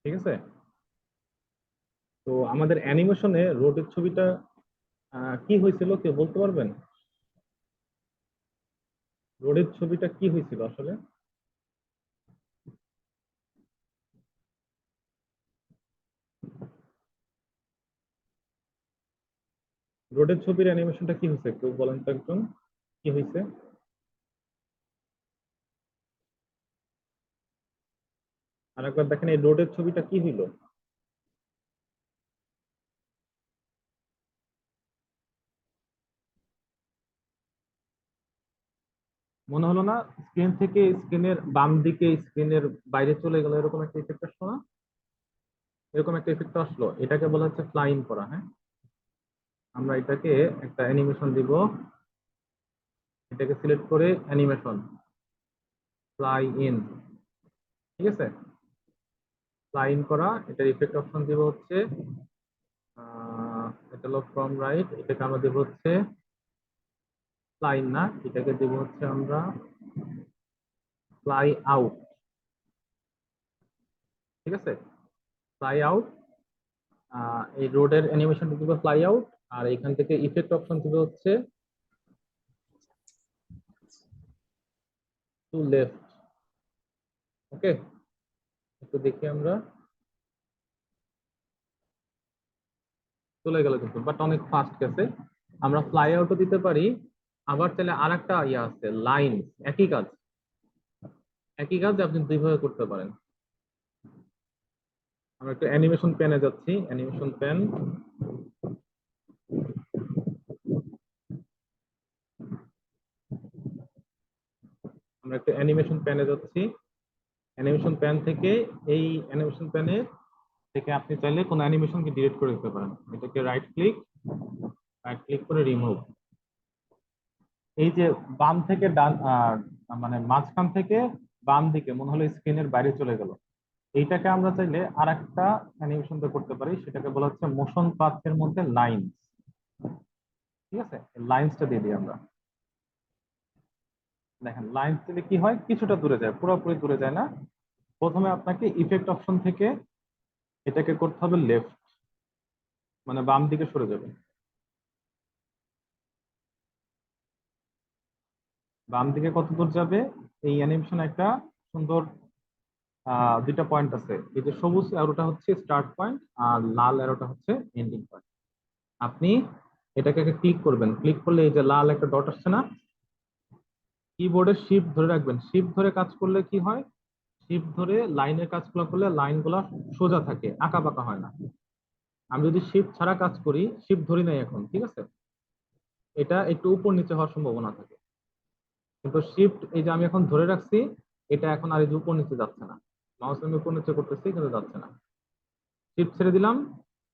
ঠিক আছে, তো আমাদের অ্যানিমেশনে রোডের ছবিটা কি হয়েছিল কেউ বলতে পারবেন? রোডের ছবিটা কি হয়েছিল আসলে? রোডের ছবির অ্যানিমেশনটা কি হয়েছে কেউ বলেন তো একজন, কি হয়েছে? আর একবার দেখেন এই রোডের ছবিটা কি হইলো। মনে হলো না স্ক্রিন থেকে স্ক্রিনের বাম দিকে স্ক্রিনের বাইরে চলে গেল, এরকম একটা ইফেক্ট আসলো না? এরকম একটা ইফেক্ট আসলো, এটাকে বলা হচ্ছে ফ্লাইং করা। হ্যাঁ, আমরা এটাকে একটা অ্যানিমেশন দিব। এটাকে সিলেক্ট করে অ্যানিমেশন ফ্লাই ইন। ঠিক আছে, ফ্লাই ইন করা। এটার ইফেক্ট অপশন দিব হচ্ছে এটা হলো ফ্রম রাইট, এটাকে আমরা দেব হচ্ছে ফ্লাই ইন না, এটাকে দেব হচ্ছে আমরা ফ্লাই আউট। ঠিক আছে, ফ্লাই আউট। এই রোডের অ্যানিমেশন দিব ফ্লাই আউট। আর এখান থেকে ইফেক্ট অপশন দিব হচ্ছে টু লেফট। ওকে, একটু দেখি আমরা। চলে গেল কিন্তু, বাট অনেক ফাস্ট গেছে। আমরা ফ্লাই আউটও দিতে পারি, আবার চাইলে আর একটা ইয়ে আছে লাইন। একই কাজ, একই কাজ আপনি দুইভাবে করতে পারেন। আমরা একটু অ্যানিমেশন প্যানে যাচ্ছি, অ্যানিমেশন প্যান। আমরা একটু অ্যানিমেশন প্যানে যাচ্ছি। অ্যানিমেশন প্যান থেকে এই অ্যানিমেশন প্যানে থেকে আপনি চাইলে কোনো অ্যানিমেশনকে ডিলিট করে দিতে পারেন। এটাকে রাইট ক্লিক করে রিমুভ। এই যে বাম থেকে ডান মানে মাঝখান থেকে বাম দিকে মনে হলো স্ক্রিনের বাইরে চলে গেল, এইটাকে আমরা চাইলে আর একটা অ্যানিমেশন করতে পারি, সেটাকে বলা হচ্ছে মোশন পাথের মধ্যে লাইন। ঠিক আছে, লাইন্সটা দিয়ে দিই আমরা। দেখেন লাইন্স দিলে কি হয়, কিছুটা দূরে যায়, পুরোপুরি দূরে যায় না। প্রথমে আপনাকে ইফেক্ট অপশন থেকে এটাকে করতে হবে লেফট, মানে বাম দিকে সরে যাবে। বাম দিকে কত দূর যাবে, এই অ্যানিমেশন একটা সুন্দর দুইটা পয়েন্ট আছে। এই যে সবুজ অ্যারোটা হচ্ছে স্টার্ট পয়েন্ট, আর লাল অ্যারোটা হচ্ছে এন্ডিং পয়েন্ট। আপনি এটাকে ক্লিক করবেন, ক্লিক করলে এই যে লাল একটা ডট আসছে না, কিবোর্ডে শিফট ধরে রাখবেন। শিফট ধরে কাজ করলে কি হয়, শিফট ধরে লাইনের কাজগুলো করলে লাইনগুলো সোজা থাকে, আঁকা বাঁকা হয় না। আমি যদি শিফট ছাড়া কাজ করি, শিফট ধরি নাই এখন, ঠিক আছে, এটা একটু উপর নিচে হওয়ার সম্ভাবনা থাকে। কিন্তু শিফট এই যে আমি এখন ধরে রাখছি, এটা এখন আর এই যে উপর নিচে যাচ্ছে না। মাউস আমি উপর নিচে করতেছি কিন্তু যাচ্ছে না। শিফট ছেড়ে দিলাম,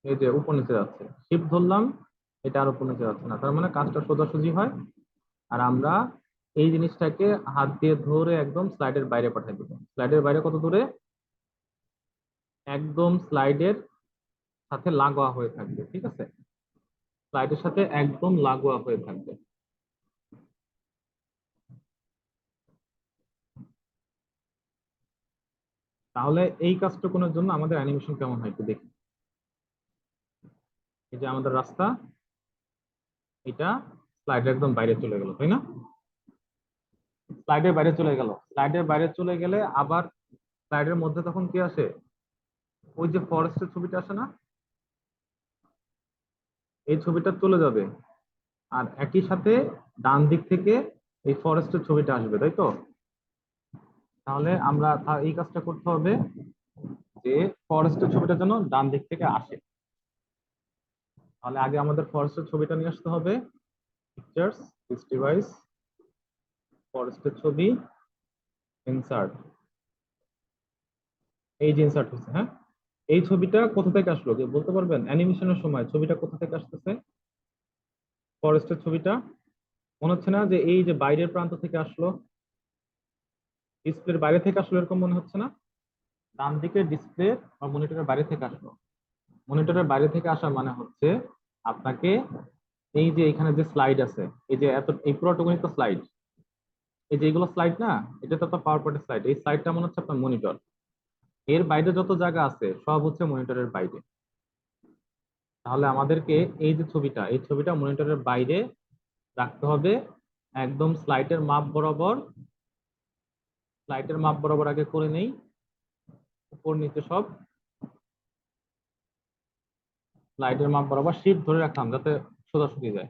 এই যে উপর নিচে যাচ্ছে। শিফট ধরলাম, এটা আর উপর নিচে যাচ্ছে না। তার মানে কাজটা সোজাসুজি হয়। আর আমরা এই জিনিসটাকে হাত দিয়ে ধরে একদম স্লাইডের বাইরে পাঠিয়ে দেবো। স্লাইডের বাইরে কত দূরে, একদম স্লাইডের সাথে লাগোয়া হয়ে থাকবে, ঠিক আছে? স্লাইডের সাথে একদম লাগোয়া হয়ে থাকবে। তাহলে এই কাজটুকুনের জন্য আমাদের অ্যানিমেশন কেমন হয় একটু দেখি। এই যে আমাদের রাস্তা, এটা স্লাইডের একদম বাইরে চলে গেল, তাই না? স্লাইডের বাইরে চলে গেল, স্লাইডের বাইরে চলে গেলে আবার স্লাইডের মধ্যে তখন কি আসে? ওই যে ফরেস্টের ছবিটা আসে না, এই ছবিটা চলে যাবে। আর একই সাথে ডান দিক থেকে এই ফরেস্টের ছবিটা আসবে, তাই তো? তাহলে আমরা এই কাজটা করতে হবে যে ফরেস্টের ছবিটা যেন ডান দিক থেকে আসে। তাহলে আগে আমাদের ফরেস্টের ছবিটা নিয়ে আসতে হবে। পিকচার্স, দিস ডিভাইস, ফরেস্টের ছবি, ইনসার্ট। এই যে ইনসার্ট হচ্ছে, হ্যাঁ। এই ছবিটা কোথা থেকে আসলো কেউ বলতে পারবেন? অ্যানিমেশনের সময় ছবিটা কোথা থেকে আসতেছে? ফরেস্টের ছবিটা মনে হচ্ছে না যে এই যে বাইরের প্রান্ত থেকে আসলো, ডিসপ্লের বাইরে থেকে আসলো, এরকম মনে হচ্ছে না? ডান দিকে ডিসপ্লে বা মনিটরের বাইরে থেকে আসলো। মনিটরের বাইরে থেকে আসা মানে হচ্ছে আপনাকে এই যে এখানে যে স্লাইড আছে, এই যে এত এই পুরোটুকুনি তো স্লাইড, এই যে এগুলো স্লাইড না, এটা তো একটা পাওয়ার পয়েন্টের স্লাইড। এই স্লাইডটা মনে হচ্ছে আপনার মনিটর, এর বাইরে যত জায়গা আছে সব হচ্ছে মনিটরের বাইরে। তাহলে আমাদেরকে এই যে ছবিটা, এই ছবিটা মনিটরের বাইরে রাখতে হবে, একদম স্লাইডের মাপ বরাবর। স্লাইডের মাপ বরাবর আগে করে নেই, উপর নিচে সব স্লাইডের মাপ বরাবর শিফট ধরে রাখলাম যাতে সোজাসুজি যায়।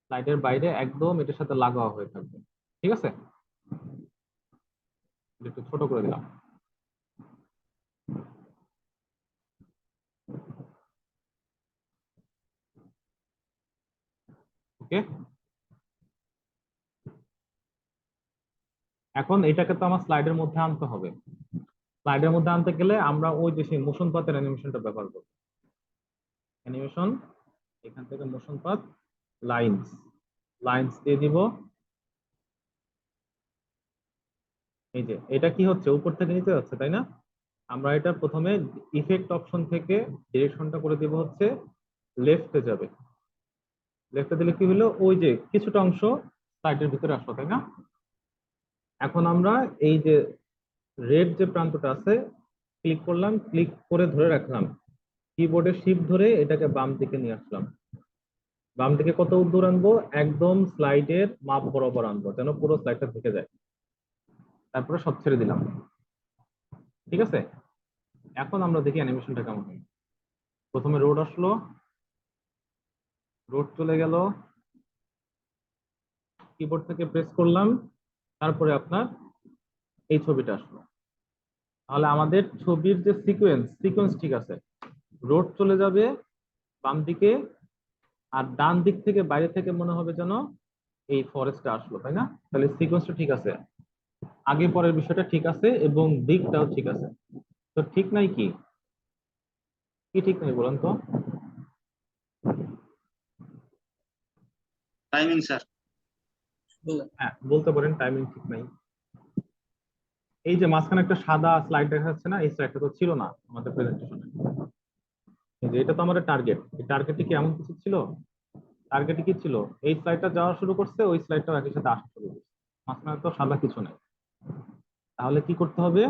স্লাইডের বাইরে একদম এটার সাথে লাগোয়া হয়ে থাকবে, ঠিক আছে? একটু ছোট করে দিলাম। ওকে, এখন এটাকে তো আমার স্লাইডের মধ্যে আনতে হবে। স্লাইডের মধ্যে আনতে গেলে আমরা ওই যে সেই মোশন পাথের অ্যানিমেশনটা ব্যবহার করব। অ্যানিমেশন, এখান থেকে মোশন পাথ, লাইনস, লাইনস দিয়ে দিব। এই যে এটা কি হচ্ছে, উপর থেকে নিচে যাচ্ছে, তাই না? আমরা এটা প্রথমে ইফেক্ট অপশন থেকে ডিরেকশনটা করে দিব হচ্ছে লেফটে যাবে। লেফটে দিলে কি হলো, ওই যে কিছুটা অংশ স্লাইডের ভিতরে আসলো, তাই না? এখন আমরা এই যে রেড যে প্রান্তটা আছে, ক্লিক করলাম, ক্লিক করে ধরে রাখলাম, কিবোর্ডের শিফট ধরে এটাকে বাম দিকে নিয়ে আসলাম। বাম দিকে কত দূর আনবো? একদম স্লাইডের মাপ বরাবর আনবো, যেন পুরো স্লাইডটা ঢুকে যায়। তারপরে সব ছেড়ে দিলাম, ঠিক আছে? এখন আমরা দেখি অ্যানিমেশনটা কেমন হয়। প্রথমে রোড আসলো, রোড চলে গেল, কিবোর্ড থেকে প্রেস করলাম, তারপরে আপনার এই ছবিটা আসলো। তাহলে আমাদের ছবির যে সিকোয়েন্স, সিকোয়েন্স ঠিক আছে। রোড চলে যাবে বাম দিকে, আর ডান দিক থেকে বাইরে থেকে মনে হবে যেন এই ফরেস্টটা আসলো, তাই না? তাহলে সিকোয়েন্সটা ঠিক আছে, আগে পরের বিষয়টা ঠিক আছে, এবং দিকটাও ঠিক আছে। তো ঠিক নাই কি? কি ঠিক নাই বলেন তো? Timing sir. হ্যাঁ, বলতে পারেন টাইমিং ঠিক নাই। এই যে মাঝখানে একটা সাদা স্লাইড দেখা যাচ্ছে না, এই স্লাইডটা তো ছিল না আমাদের প্রেজেন্টেশনে। এই যে এটা তো আমাদের টার্গেট, এই টার্গেটে কি এমন কিছু ছিল? টার্গেটে কি ছিল? এই স্লাইডটা যাওয়া শুরু করছে, ওই স্লাইডটাও একই সাথে আসা শুরু করছে, মাঝখানে তো সাদা কিছু নেই। তাহলে কি করতে হবে?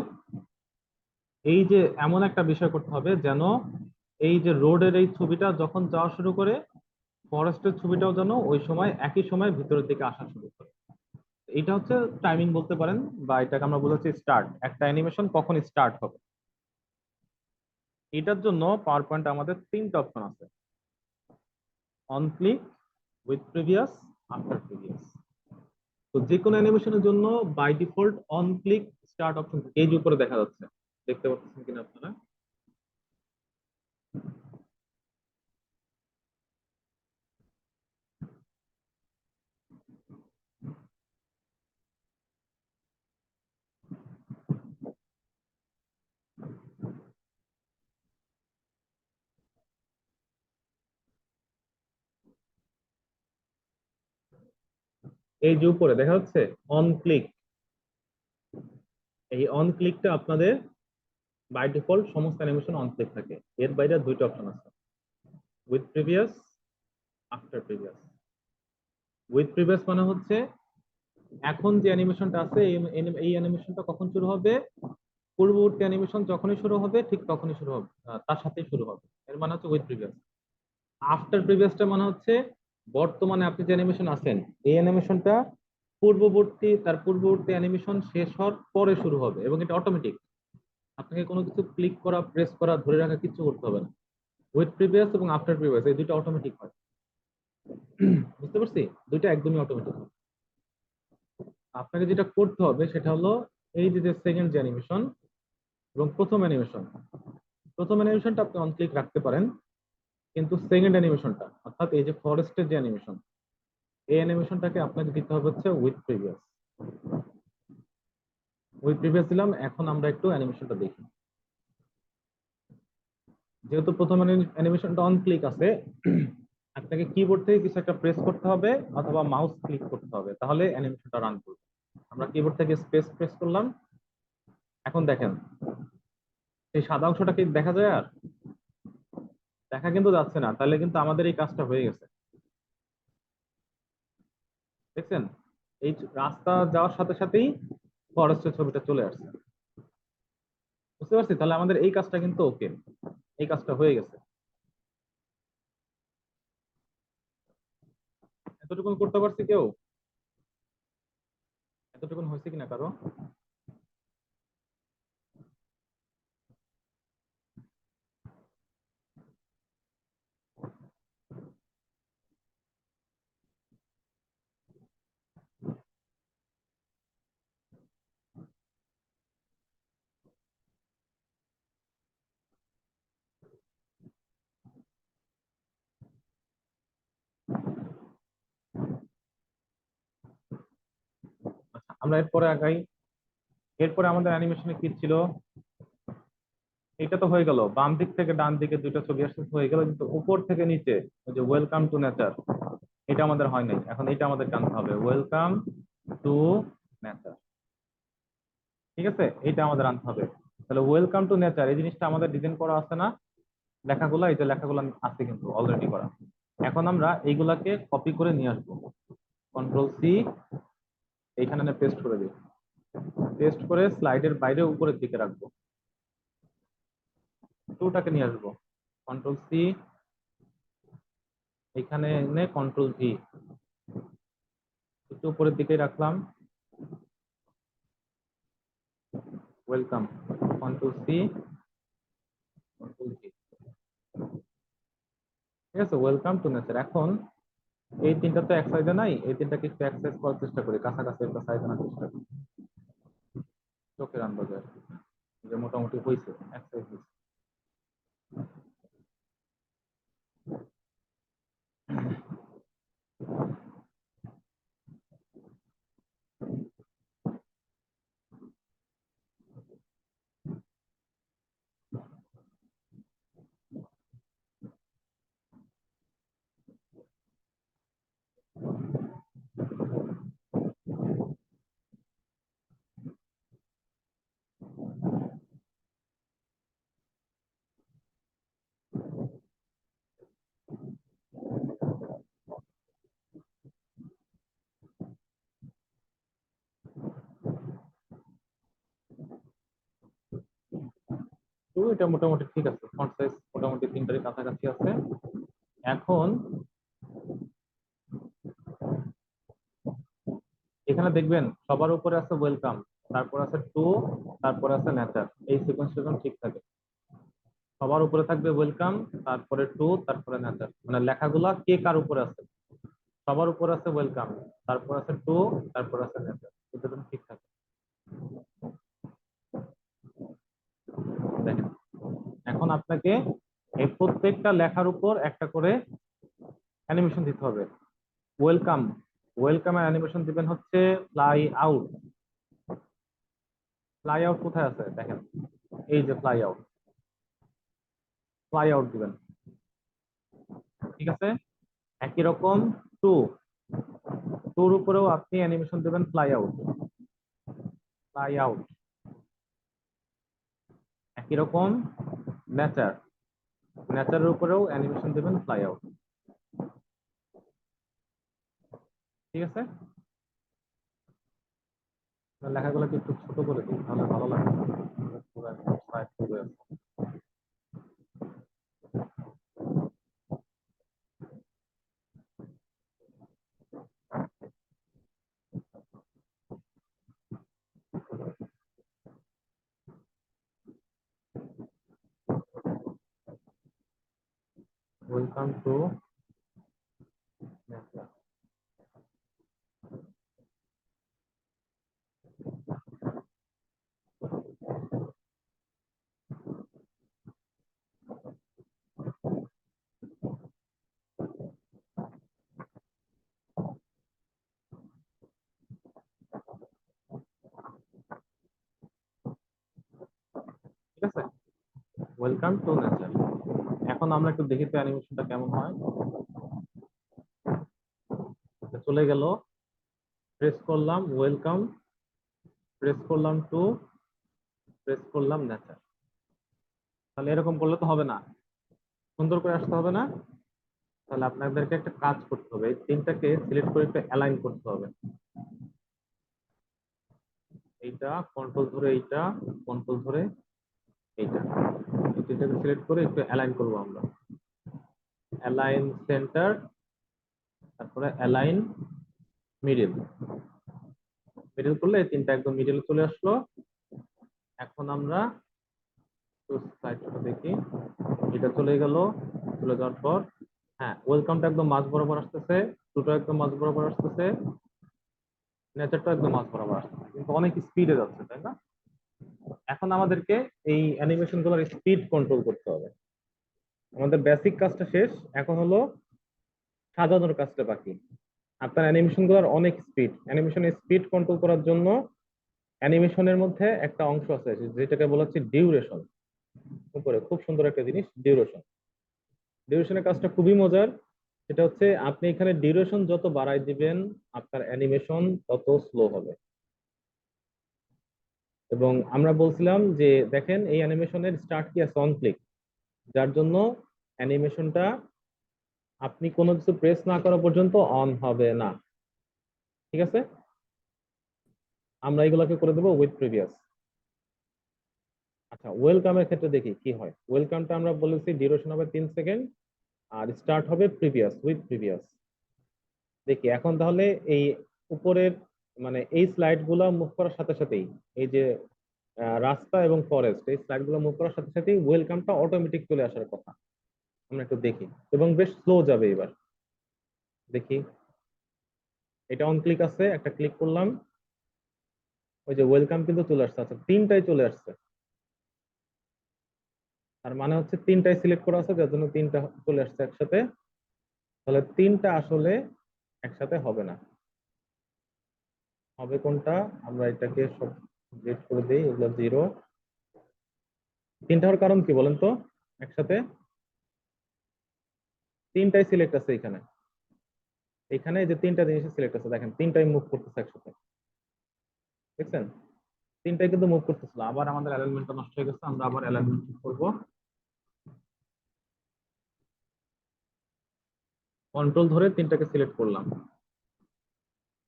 এই যে এমন একটা বিষয় করতে হবে যেন এই যে রোডের এই ছবিটা যখন যাওয়া শুরু করে, ফরেস্টের ছবিটাও যেন ওই সময় একই সময় ভিতরের দিকে আসা শুরু করে। এটা হচ্ছে টাইমিং বলতে পারেন, বা এটাকে আমরা বলছি স্টার্ট। একটা অ্যানিমেশন কখন স্টার্ট হবে, এটার জন্য পাওয়ার পয়েন্ট আমাদের তিনটা অপশন আছে: on click, with previous, after previous. তো যে কোনো অ্যানিমেশনের জন্য by default on click start option এই যে উপরে দেখা যাচ্ছে, দেখতে পাচ্ছেন কিনা আপনারা? এই যে উপরে দেখা যাচ্ছে অন ক্লিক, এই অন ক্লিকটা আপনাদের বাই ডিফল্ট সমস্ত অ্যানিমেশন অন ক্লিক থাকে। এর বাইরে দুইটা অপশন আছে, with previous, after previous. With previous মানে হচ্ছে এখন যে অ্যানিমেশনটা আছে এই অ্যানিমেশনটা কখন শুরু হবে, পূর্ববর্তী অ্যানিমেশন যখনই শুরু হবে ঠিক তখনই শুরু হবে, তার সাথেই শুরু হবে। এর মানে হচ্ছে উইথ প্রিভিয়াস। আফটার প্রিভিয়াসটা মানে হচ্ছে বর্তমানে আপনি যে অ্যানিমেশন আছেন এই অ্যানিমেশনটা তার পূর্ববর্তী অ্যানিমেশন শেষ হওয়ার পরে শুরু হবে, এবং এটা অটোমেটিক। আপনাকে কোনো কিছু ক্লিক করা, প্রেস করা, ধরে রাখা কিছু করতে হবে না। উইথ প্রিভিয়াস এবং আফটার প্রিভিয়াস এই দুটো অটোমেটিক হয়। বুঝতে পারছি? দুইটা একদমই অটোমেটিক। আপনাকে যেটা করতে হবে সেটা হলো এই যে সেকেন্ড যে অ্যানিমেশন এবং প্রথম অ্যানিমেশনটা আপনি অন ক্লিক রাখতে পারেন, কিন্তু সেকেন্ড অ্যানিমেশনটা অর্থাৎ এই যে ফরেস্টের যে অ্যানিমেশন, এই অ্যানিমেশনটাকে আপনাকে দিতে হবে হচ্ছে উইথ প্রিভিয়াস। উইথ প্রিভিয়াস দিলাম। এখন আমরা একটু অ্যানিমেশনটা দেখি। যেহেতু প্রথম অ্যানিমেশনটা অন ক্লিক আছে, আপনাকে কিবোর্ড থেকে কিছু একটা প্রেস করতে হবে অথবা মাউস ক্লিক করতে হবে, তাহলে অ্যানিমেশনটা রান করবে। আমরা কিবোর্ড থেকে স্পেস প্রেস করলাম। এখন দেখেন এই সাদা অংশটা কি দেখা যায়? আর দেখা কিন্তু যাচ্ছে না, তাহলে কিন্তু আমাদের এই কাজটা হয়ে গেছে। দেখছেন এই রাস্তা যাওয়ার সাথে সাথেই ফরেস্টের ছবিটা চলে আসছে। বুঝতে পারছি? তাহলে আমাদের এই কাজটা কিন্তু ওকে, এই কাজটা হয়ে গেছে। এতটুকুন করতে পারছি কেউ? এতটুকুন হয়েছে কিনা কারো? আচ্ছা, আমরা এরপরে আগাই। এরপরে আমাদের অ্যানিমেশনে কি ছিল? এটা তো হয়ে গেল, বাম দিক থেকে ডান দিকে দুইটা ছবি আসছে হয়ে গেল, কিন্তু উপর থেকে নিচে ওই যে ওয়েলকাম টু নেচার, এটা আমাদের হয় নাই। এখন এটা আমাদের টানতে হবে, ওয়েলকাম টু নেচার। ঠিক আছে, এটা আমাদের আনতে হবে। তাহলে ওয়েলকাম টু নেচার এই জিনিসটা আমাদের ডিজাইন করা আছে না? লেখাগুলো, এই যে লেখাগুলো আছে কিন্তু অলরেডি করা। এখন আমরা এইগুলাকে কপি করে নিয়ে আসবো, কন্ট্রোল সি, এইখানে পেস্ট করে দিই। পেস্ট করে স্লাইডের বাইরে উপরের দিকে রাখবো। টুটাকে নিয়ে আসবো, কন্ট্রোল সি, এখানে এনে কন্ট্রোল ভি, একটু উপরের দিকে রাখলাম। Welcome, control C, control V. ঠিক আছে, ওয়েলকাম টু নেচার। এখন এই তিনটা তো এক সাইডে নাই, এই তিনটাকে একটু এক সাইড করার চেষ্টা করি, কাছাকাছি একটা সাইড আনার চেষ্টা করি। চোখের আন্দাজে যে মোটামুটি হয়েছে, এক সাইড হয়েছে। তো এটা মোটামুটি ঠিক আছে, ফন্ট সাইজ মোটামুটি তিনটারই কাছাকাছি আছে। এখন এখানে দেখবেন সবার উপরে আছে ওয়েলকাম, তারপর আছে টু, তারপর আছে নেচার। এই সিকোয়েন্স ঠিক থাকে, সবার উপরে থাকবে ওয়েলকাম, তারপরে টু, তারপরে নেচার। মানে লেখাগুলা কে কার উপরে আছে, সবার উপরে আছে ওয়েলকাম, তারপর আছে টু, তারপর আছে নেচার। এটা যেন ঠিক থাকে। দেখেন এখন আপনাকে এই প্রত্যেকটা লেখার উপর একটা করে অ্যানিমেশন দিতে হবে। ওয়েলকাম, ওয়েলকামের অ্যানিমেশন দিবেন হচ্ছে ফ্লাই আউট। ফ্লাই আউট কোথায় আছে দেখেন, এই যে ফ্লাই আউট, ফ্লাই আউট দিবেন। ঠিক আছে, একই রকম টু, টুর উপরেও আপনি অ্যানিমেশন দিবেন ফ্লাই আউট, ফ্লাই আউট। একই রকম নেচারের উপরেও অ্যানিমেশন দেবেন ফ্লাই আউট। ঠিক আছে, লেখাগুলো কি একটু ছোট করে দিই তাহলে ভালো লাগবে। পুরো একদম slide পুরো আছে। Welcome to nature. ঠিক আছে, ওয়েলকাম টু নেচার। এখন আমরা একটু দেখি তো অ্যানিমেশনটা কেমন হয়। চলে গেল, প্রেস করলাম ওয়েলকাম, প্রেস করলাম টু, প্রেস করলাম নেচার। তাহলে এরকম করলে তো হবে না, সুন্দর করে আসতে হবে না। তাহলে আপনাদেরকে একটা কাজ করতে হবে, এই তিনটাকে সিলেক্ট করে একটু অ্যালাইন করতে হবে। এইটা কন্ট্রোল ধরে, এইটা কন্ট্রোল ধরে, এইটা, এই তিনটাকে সিলেক্ট করে একটু অ্যালাইন করবো আমরা। অ্যালাইন সেন্টার, তারপরে অ্যালাইন মিডিল। মিডিল করলে এই তিনটা একদম মিডিলে চলে আসলো। এখন আমরা সাইডটা দেখি, এটা চলে গেল। চলে যাওয়ার পর হ্যাঁ, ওয়েলকামটা একদম মাঝ বরাবর আসতেছে, টুটা একদম মাঝ বরাবর আসতেছে, নেচারটা একদম মাঝ বরাবর আসতেছে, কিন্তু অনেক স্পিডে যাচ্ছে, তাই না? এখন আমাদেরকে এই অ্যানিমেশন গুলোর স্পিড কন্ট্রোল করতে হবে। আমাদের বেসিক কাজটা শেষ, এখন হলো সাজানোর কাজটা বাকি। আপনার অ্যানিমেশন গুলোর অনেক স্পিড, অ্যানিমেশনের স্পিড কন্ট্রোল করার জন্য অ্যানিমেশনের মধ্যে একটা অংশ আছে যেটাকে বলা হচ্ছে ডিউরেশন। উপরে খুব সুন্দর একটা জিনিস ডিউরেশন। ডিউরেশনের কাজটা খুবই মজার। সেটা হচ্ছে আপনি এখানে ডিউরেশন যত বাড়াই দিবেন আপনার অ্যানিমেশন তত স্লো হবে। এবং আমরা বলছিলাম যে দেখেন এই অ্যানিমেশনের স্টার্ট কি আছে, অন ক্লিক, যার জন্য অ্যানিমেশনটা আপনি কোনো কিছু প্রেস না করা পর্যন্ত অন হবে না। ঠিক আছে, আমরা এগুলোকে করে দেবো উইথ প্রিভিয়াস। আচ্ছা, ওয়েলকামের ক্ষেত্রে দেখি কি হয়। ওয়েলকামটা আমরা বলেছি ডিউরেশন হবে 3 সেকেন্ড, আর স্টার্ট হবে প্রিভিয়াস, উইথ প্রিভিয়াস। দেখি এখন তাহলে এই উপরের মানে এই স্লাইড গুলা মুভ করার সাথে সাথেই, এই যে রাস্তা এবং ফরেস্ট, এই স্লাইড গুলো মুভ করার সাথে সাথেই ওয়েলকামটা অটোমেটিক চলে আসার কথা। আমরা একটু দেখি, এবং বেশ স্লো যাবে এবার। দেখি, এটা অন ক্লিক আছে, একটা ক্লিক করলাম, ওই যে ওয়েলকাম কিন্তু চলে আসছে। আচ্ছা, তিনটাই চলে আসছে, তার মানে হচ্ছে তিনটাই সিলেক্ট করা আছে, যার জন্য তিনটা চলে আসছে একসাথে। তাহলে তিনটা আসলে একসাথে হবে না, হবে কোনটা? আমরা এটাকে সব ডিলিট করে দিই, এগুলো 0। তিনটা হওয়ার কারণ কি বলেন তো? একসাথে তিনটাই সিলেক্ট আছে এখানে, এখানে যে তিনটা জিনিস সিলেক্ট আছে, দেখেন তিনটাই মুভ করতেছে একসাথে, দেখছেন? তিনটাই কিন্তু মুভ করতেছিল। আবার আমাদের অ্যালাইনমেন্টটা নষ্ট হয়ে গেছে, আমরা আবার অ্যালাইনমেন্ট ঠিক করবো। কন্ট্রোল ধরে তিনটাকে সিলেক্ট করলাম,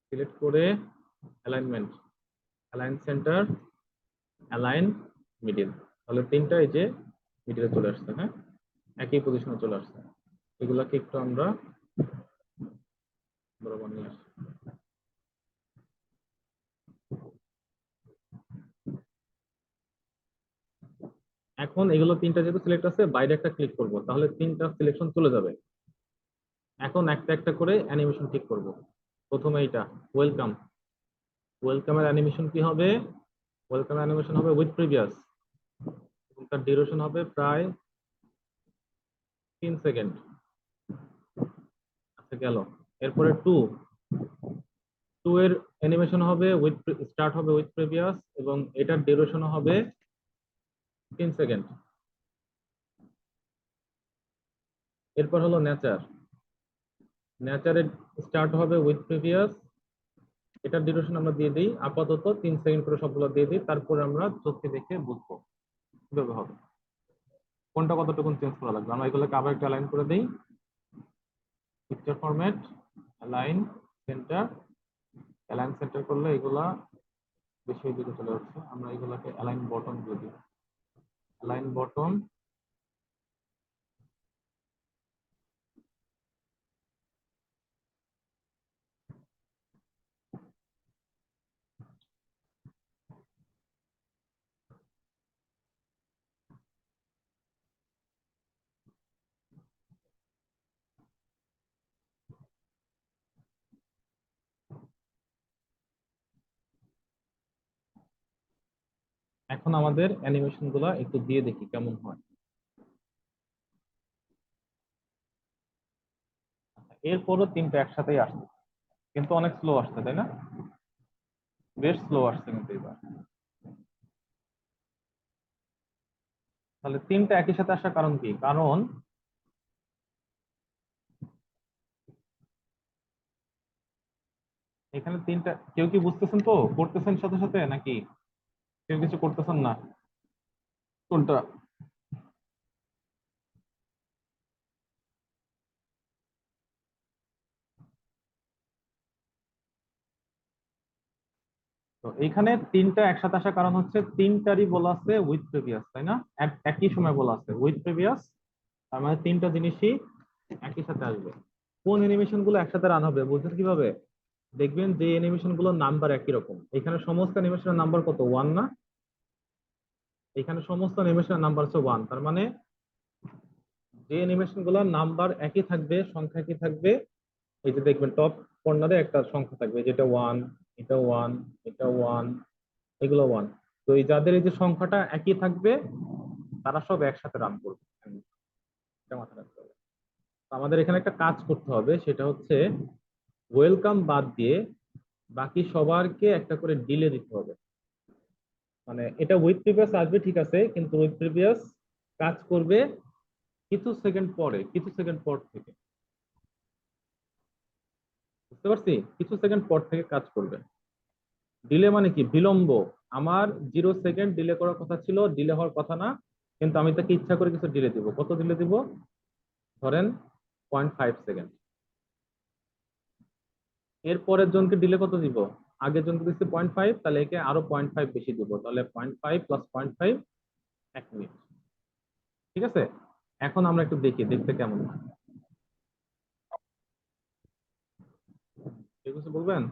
সিলেক্ট করে alignment, align centre, align middle. তাহলে তিনটা এই যে মিডিলে চলে আসছে, হ্যাঁ, একই পজিশনে চলে আসছে। এগুলাকে একটু আমরা বরাবর নিয়ে আসি। এখন এগুলো তিনটা যেহেতু সিলেক্ট আছে, বাইরে একটা ক্লিক করব, তাহলে তিনটা সিলেকশন চলে যাবে। এখন একটা একটা করে অ্যানিমেশন ঠিক করব। প্রথমে এইটা ওয়েলকাম, ওয়েলকামের অ্যানিমেশন কি হবে? ওয়েলকাম অ্যানিমেশন হবে উইথ প্রিভিয়াস, তার ডিউরেশন হবে প্রায় 3 সেকেন্ড। আচ্ছা গেল। এরপরে টু এর অ্যানিমেশন হবে উইথ স্টার্ট হবে উইথ প্রিভিয়াস, এবং এটার ডিউরেশন হবে 3 সেকেন্ড। এরপর হলো নেচার, নেচারের স্টার্ট হবে উইথ প্রিভিয়াস, এটার ডিউরেশন আমরা দিয়ে দিই আপাতত 3 সেকেন্ড করে, সবগুলো দিয়ে দিই, তারপরে আমরা চোখে দেখে বুঝবো। কিভাবে হবে, কোনটা কতটুকু চেঞ্জ করা লাগবে? আমরা এগুলোকে আবার একটা অ্যালাইন করে দেই। Picture format, align centre. Align centre করলে এগুলা বেশি ওই দিকে চলে যাচ্ছে। আমরা এগুলাকে অ্যালাইন বটন দিয়ে দিই। Align button. এখন আমাদের অ্যানিমেশন গুলা একটু দিয়ে দেখি কেমন হয়। এরপরও তিনটা একসাথেই আসছে, কিন্তু অনেক স্লো আসছে, তাই না? বেশ স্লো আসছে কিন্তু এবার। তাহলে তিনটা একই সাথে আসার কারণ কি? কারণ এখানে তিনটা, কেউ কি বুঝতেছেন তো, করতেছেন সাথে সাথে নাকি কেউ কিছু করতেছেন না? কোনটা? তো এইখানে তিনটা একসাথে আসার কারণ হচ্ছে তিনটারই বলা আছে উইথ প্রিভিয়াস, তাই না? একই সময় বলা আছে উইথ প্রিভিয়াস, তার মানে তিনটা জিনিসই একই সাথে আসবে। কোন অ্যানিমেশন গুলো একসাথে রান হবে বুঝছেন কিভাবে? দেখবেন যে অ্যানিমেশন গুলোর নাম্বার একই রকম। এখানে সমস্ত অ্যানিমেশনের নাম্বার কত? 1 না? এখানে সমস্ত অ্যানিমেশনের নাম্বার হচ্ছে 1, তার মানে যে অ্যানিমেশন গুলোর নাম্বার একই থাকবে, সংখ্যা একই থাকবে, এই যে দেখবেন টপ কর্নারে একটা সংখ্যা থাকবে, যেটা 1, এটা 1, এটা 1, এগুলো 1। তো এই যাদের এই যে সংখ্যাটা একই থাকবে তারা সব একসাথে রান করবে। এটা মাথায় রাখতে হবে। তো আমাদের এখানে একটা কাজ করতে হবে, সেটা হচ্ছে ওয়েলকাম বাদ দিয়ে বাকি সবারকে একটা করে ডিলে দিতে হবে। মানে এটা উইথ প্রিভিয়াস আসবে ঠিক আছে, কিন্তু উইথ প্রিভিয়াস কাজ করবে কিছু সেকেন্ড পরে, কিছু সেকেন্ড পর থেকে। বুঝতে পারছি? কিছু সেকেন্ড পর থেকে কাজ করবে। ডিলে মানে কি? বিলম্ব। আমার 0 সেকেন্ড ডিলে করার কথা ছিল, ডিলে হওয়ার কথা না, কিন্তু আমি তাকে ইচ্ছা করে কিছু ডিলে দিব। কত ডিলে দিব? ধরেন 0.5 সেকেন্ড। এর পরের জনকে দিলে কত দিব? আগের জনকে দিচ্ছে 0.5, তাহলে একে আরো 0.5 বেশি দিব, তাহলে 0.5 প্লাস 0.5, 1 মিনিট। ঠিক আছে, এখন আমরা একটু দেখি দেখতে কেমন হয়। কেউ কিছু বলবেন?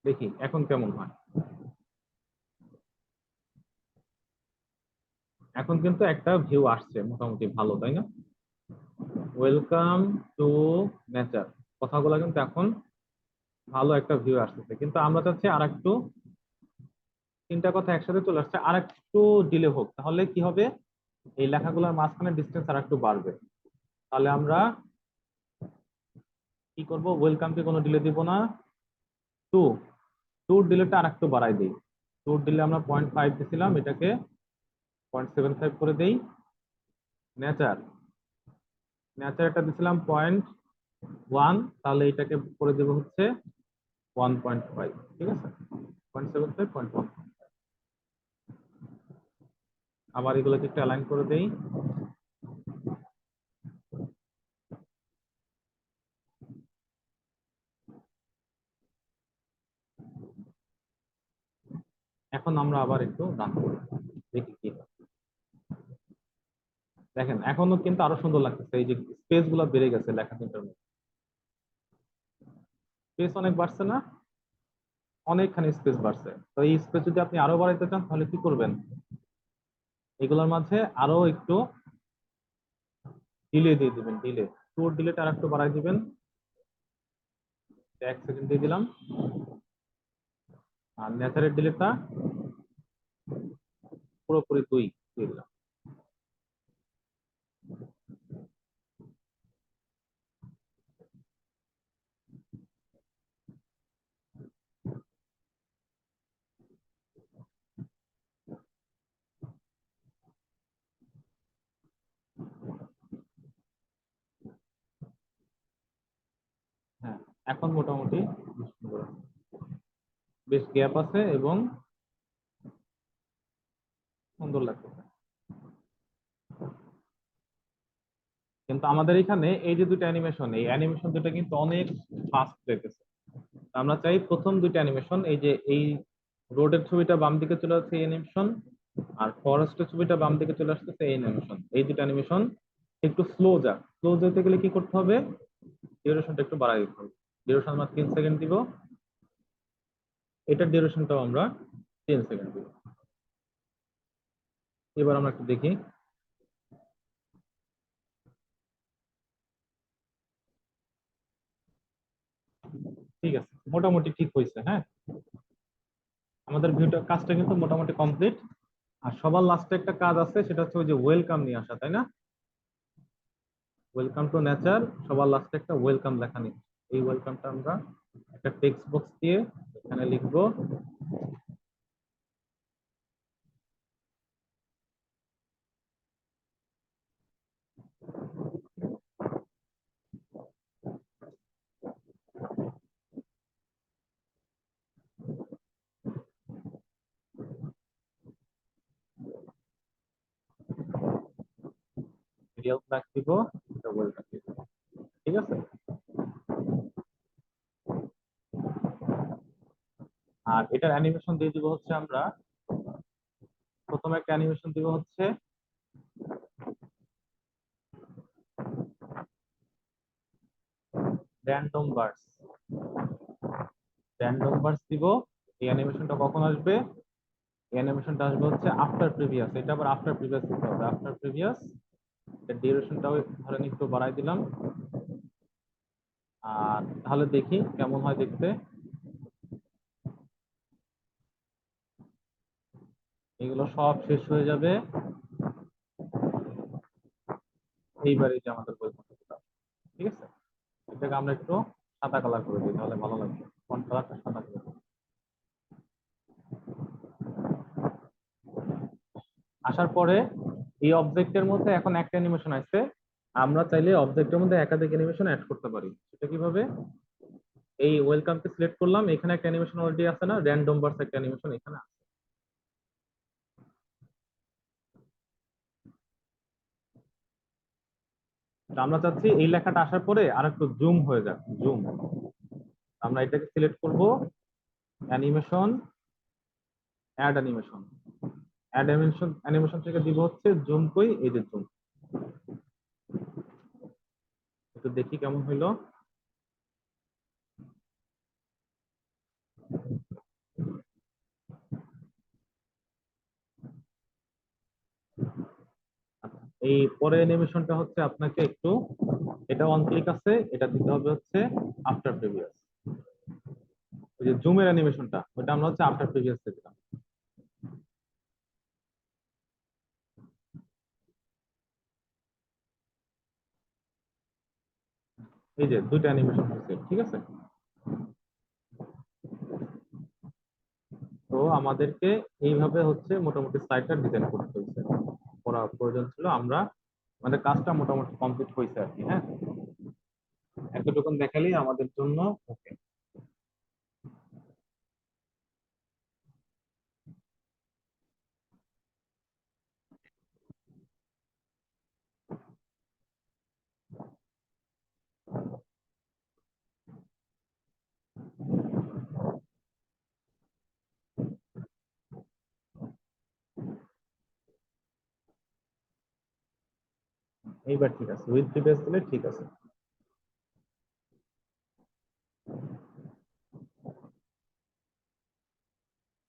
দেখি এখন কেমন হয়। এখন কিন্তু একটা ভিউ আসছে মোটামুটি ভালো, তাই না? ওয়েলকাম টু নেচার, কথাগুলো কিন্তু এখন ভালো একটা ভিউ আসতেছে, কিন্তু আমরা চাচ্ছি আর একটু, তিনটা কথা একসাথে চলে আসছে, আর একটু ডিলে হোক। তাহলে কি হবে? এই লেখাগুলোর মাঝখানে ডিস্টেন্স আর একটু বাড়বে। তাহলে আমরা কি করব? ওয়েলকামকে কোনো ডিলে দিব না। টু, টুর ডিলেটা আর একটু বাড়াই দিই। টুর ডিলে আমরা 0.5 দিছিলাম, এটাকে 0.75 করে দেই। নেচার, নেচার এটা দিছিলাম 0.1, তাহলে এটাকে করে দেবো হচ্ছে 1.5। ঠিক আছে, 0.75, 0.1। আবার এগুলোকে একটু অ্যালাইন করে দেই। এখন আমরা আবার একটু রান করি, দেখি কি হয়। দেখেন এখনো কিন্তু আরো সুন্দর লাগতেছে, এই যে স্পেস গুলো বেড়ে গেছে লেখা তিনটার মধ্যে। স্পেস অনেক বাড়ছে না? অনেকখানি স্পেস বাড়ছে। তো এই স্পেস যদি আপনি আরো বাড়াইতে চান তাহলে কি করবেন? এগুলোর মাঝে আরো একটু ডিলে দিয়ে দিবেন। ডিলে, টুর ডিলেটা আর একটু বাড়াই দিবেন। 1 সেকেন্ড দিয়ে দিলাম। আর নেচারের ডিলেটা পুরোপুরি 2 দিয়ে দিলাম। এখন মোটামুটি বেশ সুন্দর আছে। বেশ গ্যাপ আছে এবং সুন্দর লাগতেছে। কিন্তু আমাদের এখানে এই যে দুটো অ্যানিমেশন, এই অ্যানিমেশন দুটো কিন্তু অনেক ফাস্ট লেগেছে। আমরা চাই প্রথম দুটো অ্যানিমেশন, এই যে এই রোডের ছবিটা বাম দিকে চলে আসছে এই অ্যানিমেশন, আর ফরেস্টের ছবিটা বাম দিকে চলে আসতেছে এই অ্যানিমেশন, এই দুটো অ্যানিমেশন একটু স্লো যাক। স্লো যেতে গেলে কি করতে হবে? ডিউরেশনটা একটু বাড়াই দিতে হবে। ডিউরেশন আমরা 3 সেকেন্ড দিব, এটার ডিউরেশনটাও আমরা 10 সেকেন্ড দিব। এবার আমরা একটু দেখি। ঠিক আছে, মোটামুটি ঠিক হয়েছে। হ্যাঁ, আমাদের ভিউটা কাজটা কিন্তু মোটামুটি কমপ্লিট। আর সবার লাস্টে একটা কাজ আছে, সেটা হচ্ছে ওই যে ওয়েলকাম নিয়ে আসা, তাই না? ওয়েলকাম টু নেচার, সবার লাস্টে একটা ওয়েলকাম লেখা নেই। এই ওয়েলকামটা আমরা একটা টেক্সট বক্স দিয়ে এখানে লিখবো। রিয়েল ফ্ল্যাগ দিব, এটা ওয়েলকাম দিব। ঠিক আছে। আর এটার অ্যানিমেশন দিয়ে দিব হচ্ছে আমরা, প্রথমে একটা অ্যানিমেশন দিব হচ্ছে র্যান্ডম বার্ডস। র্যান্ডম বার্ডস দিব। এই অ্যানিমেশনটা কখন আসবে? এই অ্যানিমেশনটা আসবে হচ্ছে আফটার প্রিভিয়াস। এটা আবার আফটার প্রিভিয়াস দিতে হবে, আফটার প্রিভিয়াস। এর ডিউরেশনটাও ধরেন একটু বাড়াই দিলাম। আর তাহলে দেখি কেমন হয় দেখতে। এগুলো সব শেষ হয়ে যাবে এইবারে যে আমাদের বই পত্রটা। ঠিক আছে, এটাকে আমরা একটু সাদা কালার করে দিই, তাহলে ভালো লাগবে। ফন্ট কালারটা সাদা করে দিই। আসার পরে এই অবজেক্টের মধ্যে এখন একটা অ্যানিমেশন আছে। আমরা চাইলে অবজেক্টের মধ্যে একাধিক অ্যানিমেশন অ্যাড করতে পারি। সেটা কিভাবে? এই ওয়েলকামকে সিলেক্ট করলাম, এখানে একটা অ্যানিমেশন অলরেডি আছে না, র্যান্ডম বার্স একটা অ্যানিমেশন এখানে আছে। তো আমরা চাচ্ছি এই লেখাটা আসার পরে আর একটু জুম হয়ে যাক, জুম। আমরা এটাকে সিলেক্ট করব, animation, add animation. Add animation, animation থেকে দিব হচ্ছে জুম। কই? এই যে জুম। একটু দেখি কেমন হইলো। আচ্ছা, এই পরে অ্যানিমেশনটা হচ্ছে আপনাকে একটু, এটা ওয়ান ক্লিক আছে, এটা দিতে হবে হচ্ছে আফটার প্রিভিয়াস। ওই যে জুমের অ্যানিমেশনটা, ওটা আমরা হচ্ছে আফটার প্রিভিয়াস দিলাম। এই যে দুইটা অ্যানিমেশন হচ্ছে। ঠিক আছে, তো আমাদেরকে এইভাবে হচ্ছে মোটামুটি সাইটটা ডিজাইন করতে হয়েছে, করা প্রয়োজন ছিল। আমরা আমাদের কাজটা মোটামুটি কমপ্লিট হয়েছে আর কি। হ্যাঁ, এতটুকু দেখালেই আমাদের জন্য ওকে। এইবার ঠিক আছে, উইথ প্রিভিয়াস দিলে ঠিক আছে।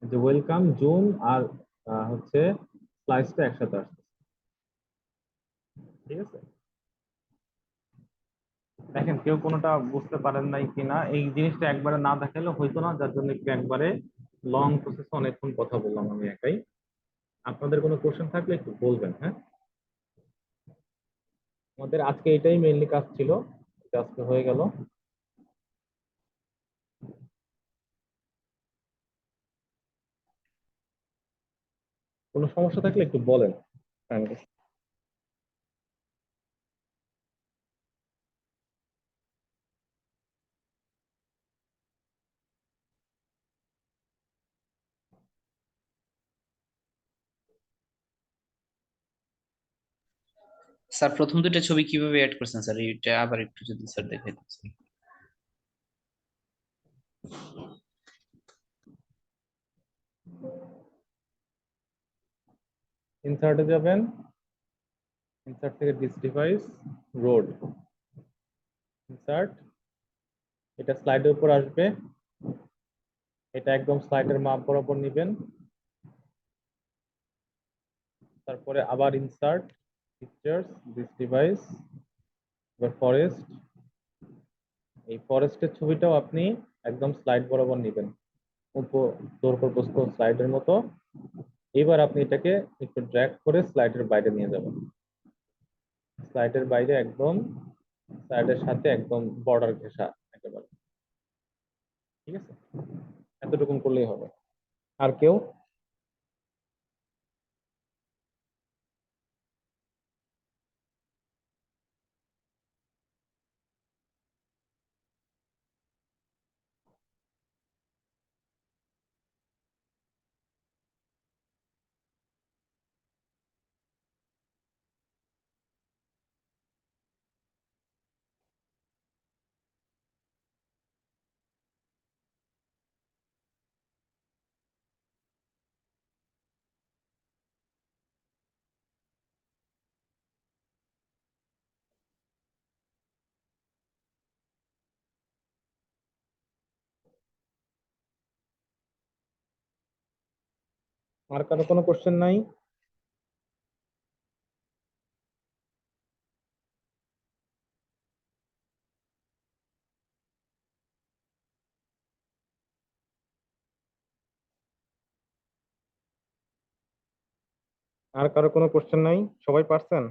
যে ওয়েলকাম, জুম আর হচ্ছে স্লাইসটা একসাথে আসছে। ঠিক আছে, দেখেন কেউ কোনোটা বুঝতে পারেন নাই কিনা। এই জিনিসটা একবারে না দেখালে হয়তো না, যার জন্য একটু একবারে লং প্রসেসে অনেকক্ষণ কথা বললাম আমি একাই। আপনাদের কোনো কোশ্চেন থাকলে একটু বলবেন। হ্যাঁ, আমাদের আজকে এটাই মেইনলি কাজ ছিল, এটা আজকে হয়ে গেল। কোনো সমস্যা থাকলে একটু বলেন। স্যার প্রথম দুটো ছবি কিভাবে অ্যাড করছেন স্যার, এটা আবার একটু যদি স্যার দেখাই দেন স্যার। ইনসার্টে যাবেন, ইনসার্ট থেকে দিস ডিভাইস রোড ইনসার্ট, এটা স্লাইডের উপর আসবে, এটা একদম স্লাইডের মাপ বরাবর নেবেন, তারপরে আবার ইনসার্ট পিকচার্স দিস ডিভাইস, এবার ফরেস্ট, এই ফরেস্টের ছবিটাও আপনি একদম স্লাইড বরাবর নেবেন, দৈর্ঘ্য প্রস্থ স্লাইডের মতো। এবার আপনি এটাকে একটু ড্র্যাগ করে স্লাইডের বাইরে নিয়ে যাবেন, স্লাইডের বাইরে একদম স্লাইডের সাথে একদম বর্ডার ঘেঁষা একেবারে, ঠিক আছে? এতটুকুন করলেই হবে। আর কেউ? আর কারো কোনো কোশ্চেন নাই? আর কারো কোনো কোশ্চেন নাই? সবাই পারছেন?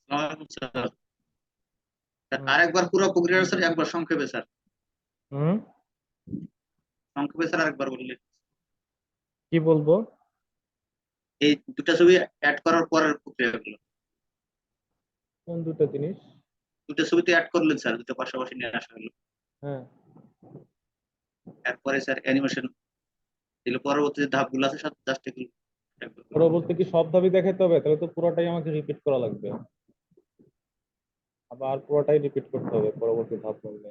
আসসালামু আলাইকুম স্যার। হুম। আরেকবার পুরো প্রক্রিয়া স্যার একবার সংক্ষেপে স্যার, হুম, সংক্ষেপে স্যার আরেকবার বললে। কি বলবো? এই দুটা ছবি অ্যাড করার পরের প্রক্রিয়াগুলো, কোন দুটো জিনিস? দুটো ছবিতে অ্যাড করলেন স্যার, দুটো পাশাপাশি নিয়ে আসা হলো, হ্যাঁ, এরপরে স্যার অ্যানিমেশন, এগুলো পরবর্তী যে ধাপগুলো আছে স্যার জাস্ট এগুলো একবার বলে দিন। পরবর্তী কি সব দাবি দেখাতে হবে? তাহলে তো পুরোটাই আমাকে রিপিট করা লাগবে, আবার পুরোটাই রিপিট করতে হবে পরবর্তী ধাপ বললে,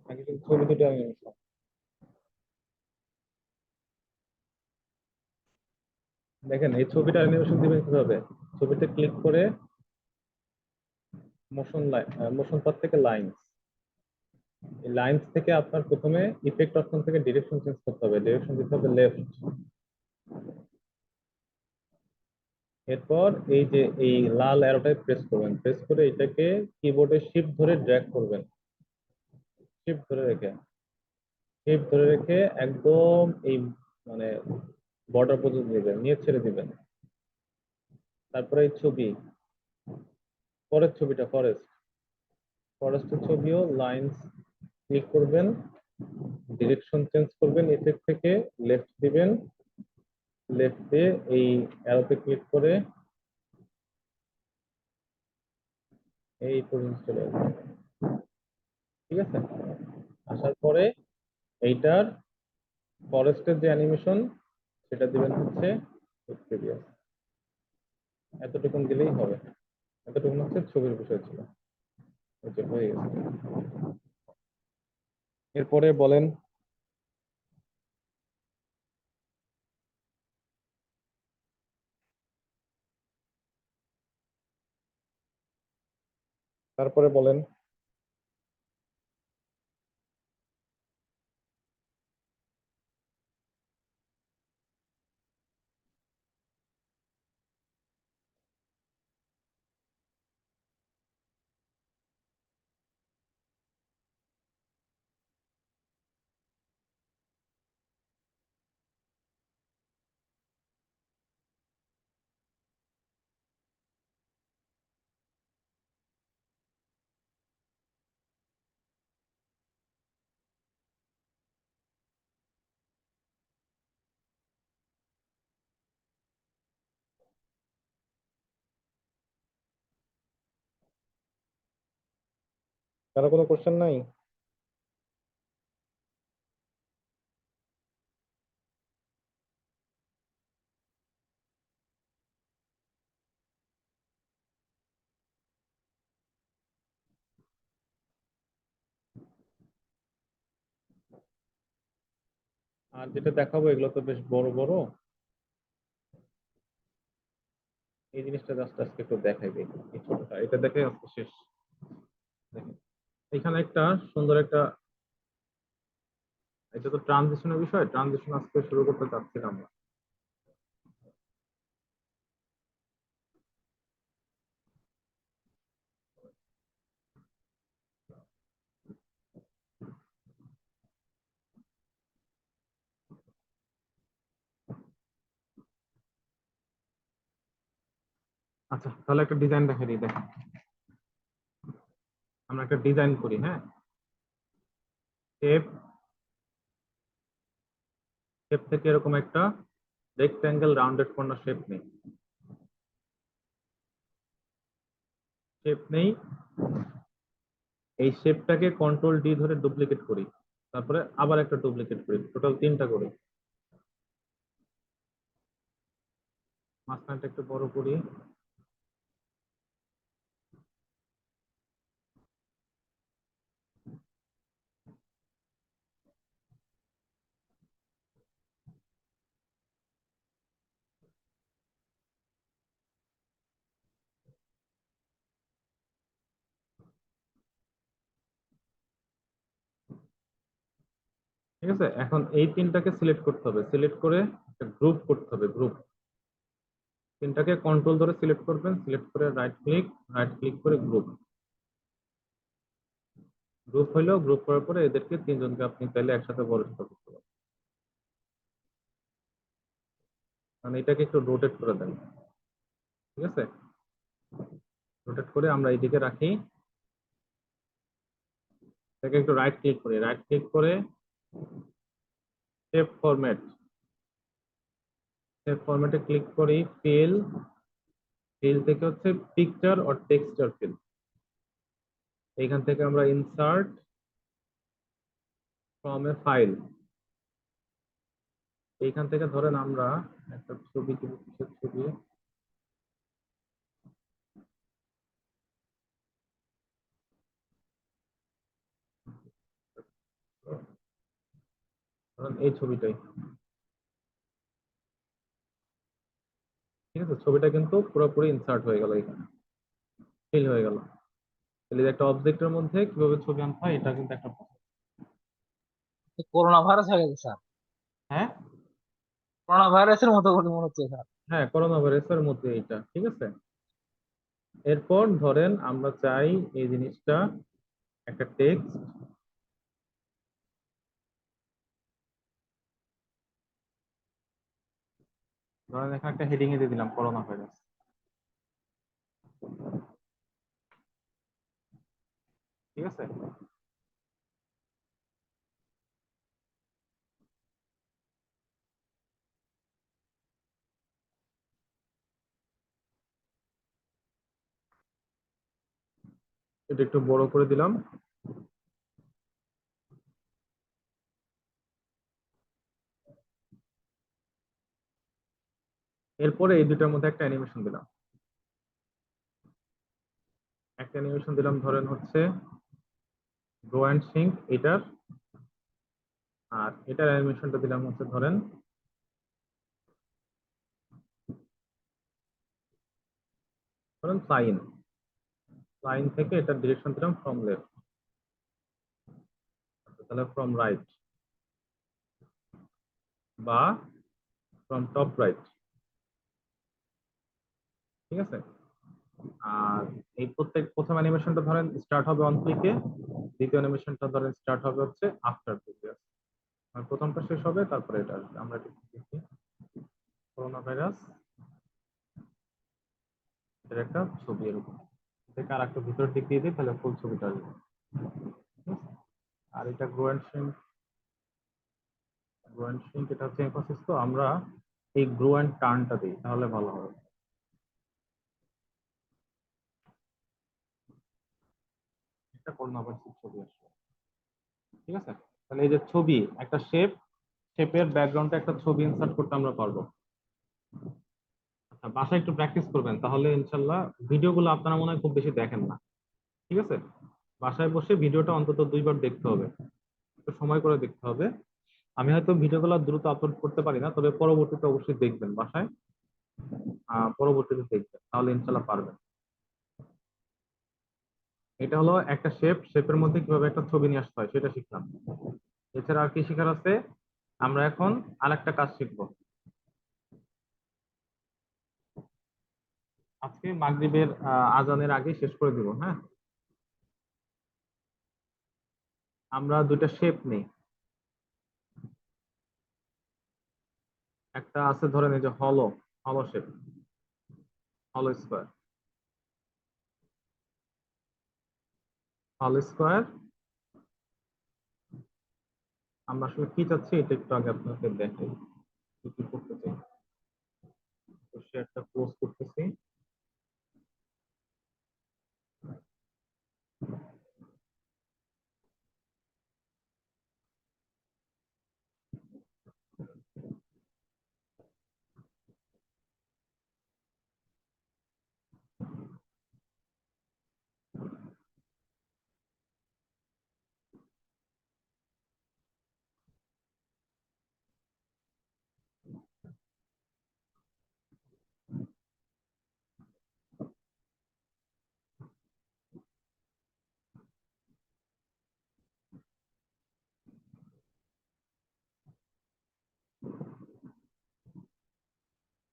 নাকি শুধু ছবি দুটো আমি নিলাম? দেখেন এই ছবিটা অ্যানিমেশন দিবেন কিভাবে? ছবিতে ক্লিক করে মোশন মোশন পাথ থেকে লাইনস, এই লাইনস থেকে আপনার প্রথমে ইফেক্ট অপশন থেকে ডিরেকশন চেঞ্জ করতে হবে, ডিরেকশন দিতে হবে লেফট। এরপর এই যে এই লাল অ্যারোটায় প্রেস করবেন, প্রেস করে এটাকে কিবোর্ডে শিফট ধরে ড্র্যাগ করবেন, শিফট ধরে রেখে, শিফট ধরে রেখে একদম এই মানে বর্ডার পর্যন্ত দিবেন, নিয়ে ছেড়ে দিবেন। তারপরে এই ছবি, পরের ছবিটা ফরেস্ট, ফরেস্টের ছবিও লাইনস ক্লিক করবেন, ডিরেকশন চেঞ্জ করবেন, ইফেক্ট থেকে লেফট দিবেন, লেফট দিয়ে এই অ্যারোতে ক্লিক করে এই পর্যন্ত চলে আসবে, ঠিক আছে? আসার পরে এইটার ফরেস্টের যে অ্যানিমেশন সেটা দিবেন হচ্ছে এক্সপিরিয়েন্স, এতটুকুন দিলেই হবে। এতটুকুন হচ্ছে ছবির বিষয় ছিল, এই যে হয়ে গেছে। এরপরে বলেন। তারপরে বলেন। কারো কোনো কোশ্চেন নাই? আর যেটা দেখাবো এগুলো তো বেশ বড় বড়, এই জিনিসটা জাস্ট আজকে একটু দেখাই দিই। এই ছোটটা এটা দেখে আজকে শেষ। দেখেন এখানে একটা সুন্দর একটা, এটা তো ট্রানজিশনের বিষয়, ট্রানজিশন আজকে শুরু করতে চাচ্ছিলাম না। আচ্ছা তাহলে একটা ডিজাইন দেখে দিই। দেখেন আমরা একটা ডিজাইন করি, হ্যাঁ। শেপ, শেপ থেকে এরকম একটা রেক্ট্যাঙ্গেল রাউন্ডেড কর্নার শেপ নেই, শেপ নেই। এই শেপটাকে কন্ট্রোল ডি ধরে ডুপ্লিকেট করি, তারপরে আবার একটা ডুপ্লিকেট করি, টোটাল 3টা করি। মাঝখানটা একটু বড় করি। ঠিক আছে, এখন এই 3টাকে সিলেক্ট করতে হবে, সিলেক্ট করে একটা গ্রুপ করতে হবে, গ্রুপ। 3টাকে কন্ট্রোল ধরে সিলেক্ট করবেন, সিলেক্ট করে রাইট ক্লিক করে গ্রুপ। গ্রুপ হইলো, গ্রুপ করার পরে এদেরকে 3জনকে আপনি চাইলে একসাথে বড় ছোট করতে পারেন। মানে এটাকে একটু রোটেট করে দেন, ঠিক আছে। রোটেট করে আমরা এইদিকে রাখি, এটাকে একটু রাইট ক্লিক করি, রাইট ক্লিক করে শেপ ফরম্যাট, শেপ ফরম্যাটে ক্লিক করি, ফিল, ফিল থেকে হচ্ছে পিকচার অর টেক্সচার ফিল। এইখান থেকে আমরা ইনসার্ট ফ্রম এ ফাইল, এইখান থেকে ধরেন আমরা একটা ছবি দিব, কিসের ছবি, ধরেন এই ছবিটাই, ঠিক আছে। ছবিটা কিন্তু পুরোপুরি ইনসার্ট হয়ে গেল, এখানে ফিল হয়ে গেল। তাহলে একটা অবজেক্টের মধ্যে কিভাবে ছবি আনতে হয় এটা কিন্তু একটা process। করোনা ভাইরাস হয়ে গেছে স্যার, হ্যাঁ করোনা ভাইরাসের মতো করে মনে হচ্ছে স্যার। হ্যাঁ, করোনা ভাইরাসের মধ্যে এইটা, ঠিক আছে। এরপর ধরেন আমরা চাই এই জিনিসটা একটা টেক্সট, ধরেন এখানে একটা হেডিং এ দিয়ে দিলাম করোনা ভাইরাস, ঠিক আছে। এটা একটু বড় করে দিলাম। এরপরে এই দুটার মধ্যে একটা অ্যানিমেশন দিলাম, একটা অ্যানিমেশন দিলাম ধরেন হচ্ছে গ্রো অ্যান্ড সিঙ্ক এটার, আর এটার অ্যানিমেশনটা দিলাম হচ্ছে ধরেন ধরেন সাইন, সাইন থেকে এটার ডিরেকশন দিলাম ফ্রম লেফট, তাহলে ফ্রম রাইট বা ফ্রম টপ রাইট, ঠিক আছে। আর এই প্রথম অ্যানিমেশনটা ধরেন স্টার্ট হবে অন ক্লিকে, দ্বিতীয় অ্যানিমেশনটা ধরেন স্টার্ট হবে হচ্ছে আফটার ক্লিকে। আর প্রথমটা শেষ হবে তারপরে এটা আসবে। আমরা এটা দেখি, করোনা ভাইরাস এর একটা ছবি এরকম থেকে আর একটা ভিতরের দিক দিয়ে দিই, তাহলে ফুল ছবিটা আসবে, ঠিক আছে? আর এটা grow and sink, grow and sink এটা হচ্ছে এমফাসিস, তো আমরা এই গ্রো অ্যান্ড টার্নটা দিই তাহলে ভালো হবে। এটা করোনা ভাইরাসের ছবি আসবে, ঠিক আছে। তাহলে এই যে ছবি, একটা শেপ, শেপের ব্যাকগ্রাউন্ডে একটা ছবি ইনসার্ট করতে আমরা পারবো। আচ্ছা বাসায় একটু প্র্যাকটিস করবেন, তাহলে ইনশাল্লাহ ভিডিওগুলো আপনারা মনে হয় খুব বেশি দেখেন না, ঠিক আছে। বাসায় বসে ভিডিওটা অন্তত 2বার দেখতে হবে, একটু সময় করে দেখতে হবে। আমি হয়তো ভিডিওগুলো দ্রুত আপলোড করতে পারি না, তবে পরবর্তীতে অবশ্যই দেখবেন বাসায়, পরবর্তীতে দেখবেন, তাহলে ইনশাল্লাহ পারবেন। এটা হলো একটা শেপের মধ্যে কিভাবে একটা ছবি নিয়ে আসতে হয় সেটা শিখলাম। এছাড়া আর কি শেখার আছে, আমরা এখন আরেকটা কাজ শিখবো। আজকে মাগরিবের আজানের আগে শেষ করে দিব, হ্যাঁ। আমরা দুইটা শেপ নেই। একটা আছে ধরেন এই যে হলো, হলো শেপ, হলো স্কোয়ার, হলো স্কোয়ার। আমরা আসলে কি চাচ্ছি এটা একটু আগে আপনাকে দেখাই, কি কি করতে চাই। তো শেয়ারটা ক্লোজ করতেছি।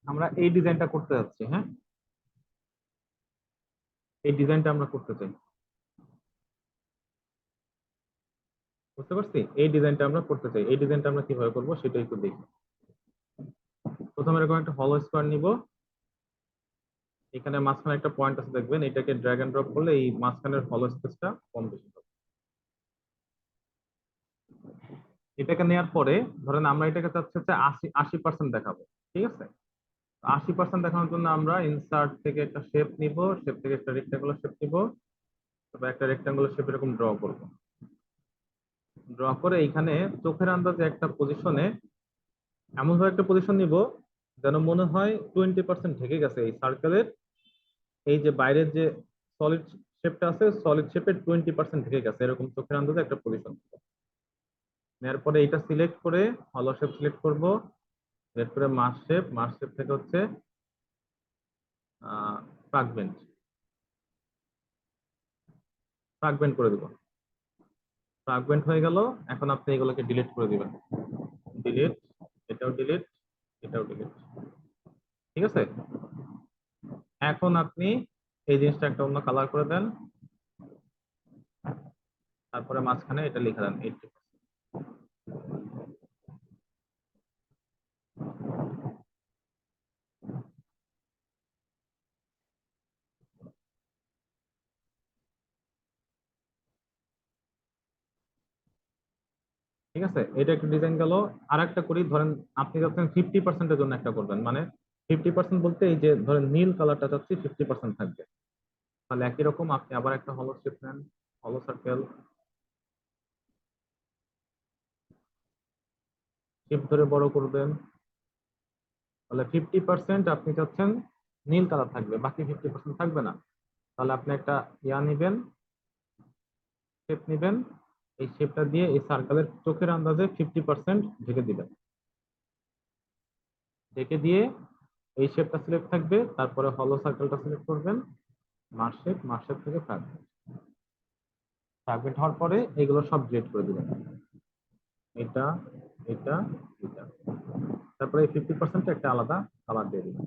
আমরা এই ডিজাইনটা করতে যাচ্ছি, হ্যাঁ, এই ডিজাইনটা আমরা করতে চাই। বুঝতে পারছি, এই ডিজাইনটা আমরা করতে চাই। এই ডিজাইনটা আমরা কিভাবে করবো সেটা একটু দেখি। প্রথমে এরকম একটা হলো স্কোয়ার নিব। এখানে মাঝখানে একটা পয়েন্ট আছে দেখবেন, এটাকে ড্র্যাগ এন্ড ড্রপ করলে এই মাঝখানের হলো স্পেসটা কম বেশি হবে। এটাকে নেওয়ার পরে ধরেন আমরা এটাকে চাচ্ছি হচ্ছে 80% দেখাবো, ঠিক আছে। 80% দেখানোর জন্য আমরা ইনসার্ট থেকে একটা শেপ নিব, শেপ থেকে একটা রেক্টাঙ্গুলার শেপ নিব, তারপর একটা রেক্টাঙ্গুলার শেপ এরকম ড্র করব। ড্র করে এইখানে চোখের আন্দাজে একটা পজিশনে এমন ভাবে একটা পজিশন নিব যেন মনে হয় 20% ঢেকে গেছে এই সার্কেলের, এই যে বাইরের যে সলিড শেপটা আছে, সলিড শেপের 20% ঢেকে গেছে, এরকম চোখের আন্দাজে একটা পজিশন। নেওয়ার পরে এটা সিলেক্ট করে হলো শেপ সিলেক্ট করব, সিলেক্ট করে মাস শেপ থেকে হচ্ছে ফ্রাগমেন্ট, ফ্রাগমেন্ট করে দিব। ফ্রাগমেন্ট হয়ে গেল। এখন আপনি এগুলোকে ডিলিট করে দিবেন, ডিলিট, এটাও ডিলিট, এটাও ডিলিট, ঠিক আছে। এখন আপনি এই জিনিসটা একটা অন্য কালার করে দেন, তারপরে মাঝখানে এটা লিখে দেন 80। ঠিক আছে, এটা একটা ডিজাইন গেল। আর একটা করি, ধরেন আপনি যখন 50%-এর জন্য একটা করবেন, মানে 50% বলতে এই যে ধরেন নীল কালারটা চাচ্ছি 50% থাকবে, তাহলে একই রকম আপনি আবার একটা হলো শেপ নেন, হলো সার্কেল, শেপ ধরে বড় করবেন, তাহলে 50% আপনি চাচ্ছেন নীল কালার থাকবে, বাকি 50% থাকবে না। তাহলে আপনি একটা নিবেন, শেপ নিবেন, এই শেপটা দিয়ে এই সার্কেলের চোখের আন্দাজে 50% ঢেকে দিবেন। ঢেকে দিয়ে এই শেপটা সিলেক্ট থাকবে, তারপরে হলো সার্কেলটা সিলেক্ট করবেন, মার্ক শেপ থেকে ফ্রাগমেন্ট, ফ্রাগমেন্ট হওয়ার পরে এগুলো সব ডিলিট করে দিবেন, এটা, এটা, এটা। তারপরে এই 50% একটা আলাদা কালার দিয়ে দিবেন।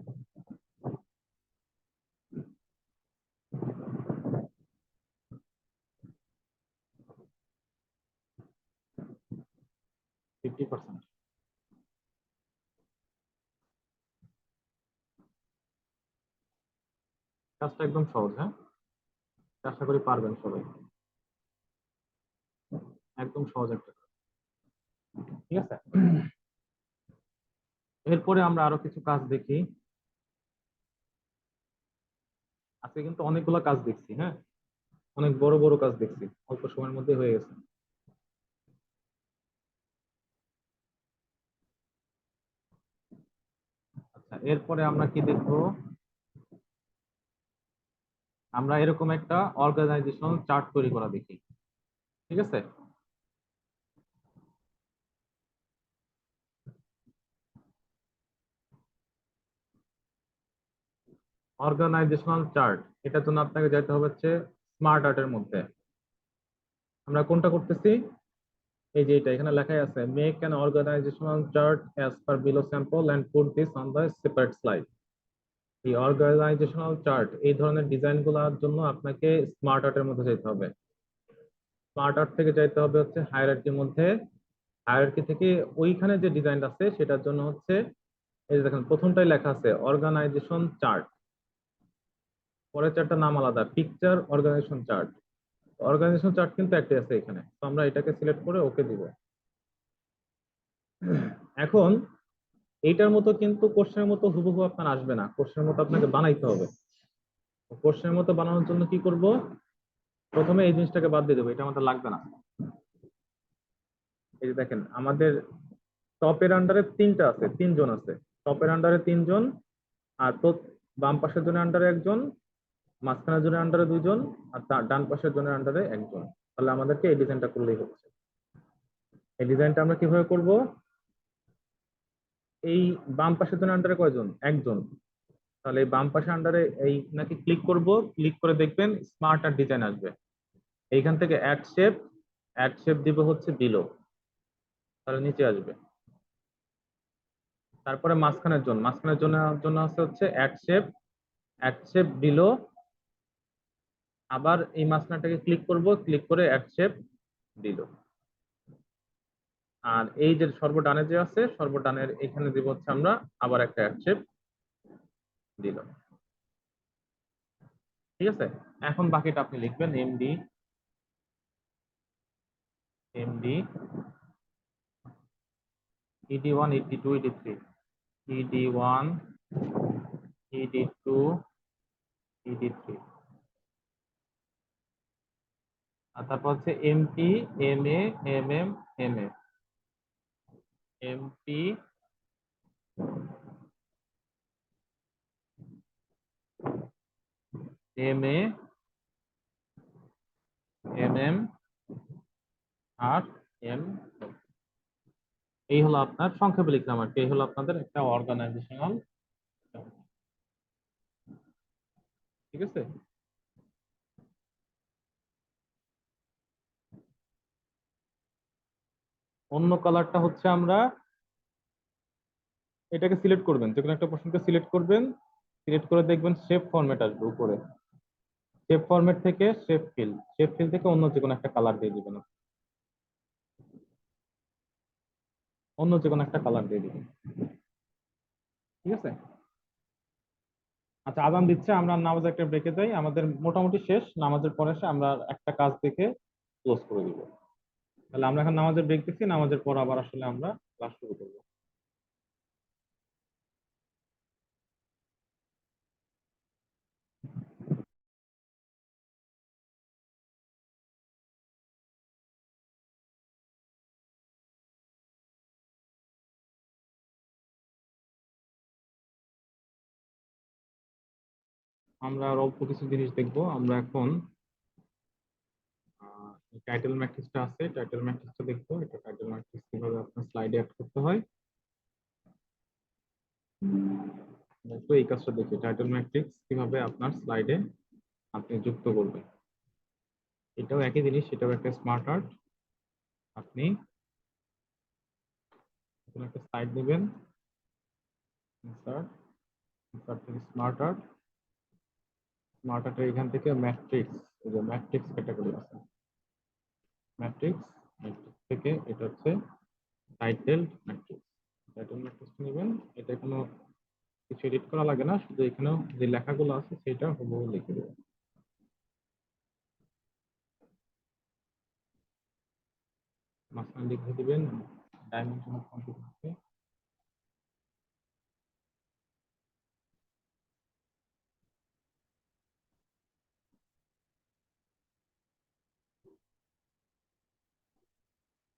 50%। কাজটা একদম সহজ, হ্যাঁ, আশা করি পারবেন সবাই, একদম সহজ একটা কাজ। ঠিক আছে, এরপরে আমরা আরো কিছু কাজ দেখি। আজকে কিন্তু অনেকগুলো কাজ দেখছি, হ্যাঁ, অনেক বড় বড় কাজ দেখছি, অল্প সময়ের মধ্যে হয়ে গেছে। আচ্ছা, এরপরে আমরা কি দেখবো, আমরা এরকম একটা অর্গানাইজেশন চার্ট তৈরি করা দেখি। ঠিক আছে, অর্গানাইজেশনাল চার্ট, এটার জন্য আপনাকে যেতে হবে হচ্ছে স্মার্ট আর্টের মধ্যে। আমরা কোনটা করতেছি? এই যে এটা এখানে লেখাই আছে, make an organisational chart as per below sample and put this on the separate slide. এই অর্গানাইজেশনাল চার্ট, এই ধরনের ডিজাইন গুলোর জন্য আপনাকে স্মার্ট আর্টের মধ্যে যেতে হবে। স্মার্ট আর্ট থেকে যাইতে হবে হচ্ছে হায়ারার্কির মধ্যে। হায়ারার্কি থেকে ওইখানে যে ডিজাইন আছে সেটার জন্য হচ্ছে এই যে দেখেন প্রথমটাই লেখা আছে অর্গানাইজেশন চার্ট, পরের চারটা নাম আলাদা, picture organisation chart. Organisation chart কিন্তু একটাই আছে এখানে, তো আমরা এটাকে সিলেক্ট করে ওকে দিব। এখন এইটার মতো কিন্তু কোশ্চেনের মতো হুবহু আপনার আসবে না, কোশ্চেনের মতো আপনাকে বানাইতে হবে। কোশ্চেনের মতো বানানোর জন্য কি করব? প্রথমে এই জিনিসটাকে বাদ দিয়ে দেবো, এটা আমাদের লাগবে না। এই যে দেখেন আমাদের টপের আন্ডারে তিনটা আছে, তিনজন আছে। টপের আন্ডারে তিনজন, আর তো বাম পাশের জনের আন্ডারে একজন, মাঝখানের জনের আন্ডারে দুইজন, আর ডান পাশের জনের আন্ডারে একজন। তাহলে আমাদেরকে এই ডিজাইনটা করলেই হচ্ছে। এই ডিজাইনটা আমরা কিভাবে করব? এই বাম পাশের জনের আন্ডারে কয়জন? একজন। তাহলে এই বাম পাশে আন্ডারে এই নাকি ক্লিক করব, ক্লিক করে দেখবেন স্মার্ট আর ডিজাইন আসবে। এইখান থেকে অ্যাড শেপ দিব হচ্ছে বিলো, তাহলে নিচে আসবে। তারপরে মাঝখানের জন্য আছে হচ্ছে অ্যাড শেপ বিলো, আবার এই মাঝখানটাকে ক্লিক করব, ক্লিক করে অ্যাড শেপ বিলো। আর এই যে সর্বডানে যে আছে, সর্বডানের এখানে দিব হচ্ছে আমরা আবার একটা অ্যাড শেপ দিলাম। ঠিক আছে, এখন বাকিটা আপনি লিখবেন MD ED1 ED2 ED3, ED1 ED2 ED3, আর তারপর হচ্ছে MP MA MM MA, MP MA MM আর M। এই হলো আপনার, সংক্ষেপে লিখলাম আর কি, এই হলো আপনাদের একটা অর্গানাইজেশনাল। ঠিক আছে, অন্য কালারটা হচ্ছে আমরা এটাকে সিলেক্ট করবেন, যে কোনো একটা পোর্শনকে সিলেক্ট করবেন, সিলেক্ট করে দেখবেন শেপ ফরম্যাট আসবে উপরে। শেপ ফরম্যাট থেকে শেপ ফিল থেকে অন্য যে কোনো একটা কালার দিয়ে দিবেন, অন্য যে কোনো একটা কালার দিয়ে দিবেন। ঠিক আছে, আচ্ছা আজান দিচ্ছে, আমরা নামাজ একটা ব্রেকে যাই, আমাদের মোটামুটি শেষ। নামাজের পরে এসে আমরা একটা কাজ দেখে ক্লোজ করে দিব। তাহলে আমরা এখন নামাজের ব্রেক দিচ্ছি, নামাজের পর আবার আসলে আমরা ক্লাস শুরু করবো। আমরা আর অল্প কিছু জিনিস দেখবো। আমরা এখন টাইটেল ম্যাট্রিক্সটা আছে, টাইটেল ম্যাট্রিক্সটা দেখবো। এটা টাইটেল ম্যাট্রিক্স কিভাবে আপনার স্লাইডে অ্যাড করতে হয় দেখো। এই কাজটা দেখি, টাইটেল ম্যাট্রিক্স কিভাবে আপনার স্লাইডে আপনি যুক্ত করবেন। এটাও একই জিনিস, এটাও একটা স্মার্ট আর্ট। আপনি কোনো একটা স্লাইড নেবেন, ইনসার্ট, ইনসার্ট থেকে স্মার্ট আর্ট, স্মার্ট আর্টের এখান থেকে ম্যাট্রিক্স, এই যে ম্যাট্রিক্স ক্যাটাগরি আছে, ম্যাট্রিক্স, ম্যাট্রিক্স থেকে এটা হচ্ছে টাইটেল ম্যাট্রিক্স। টাইটেল ম্যাট্রিক্স নেবেন, এটা কোনো কিছু এডিট করা লাগে না, শুধু এখানেও যে লেখাগুলো আছে সেটা হুবহু লিখে দেবেন। মাঝখানে লিখে দিবেন dimension of continuity,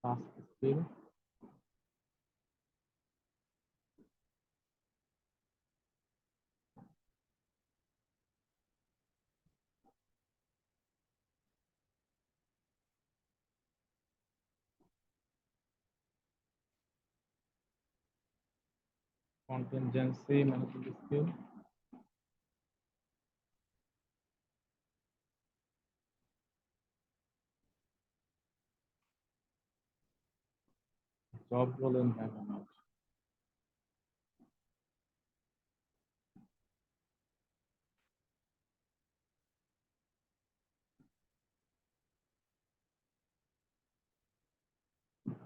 task scale, contingency management skill, job বলেন হ্যাঁ না।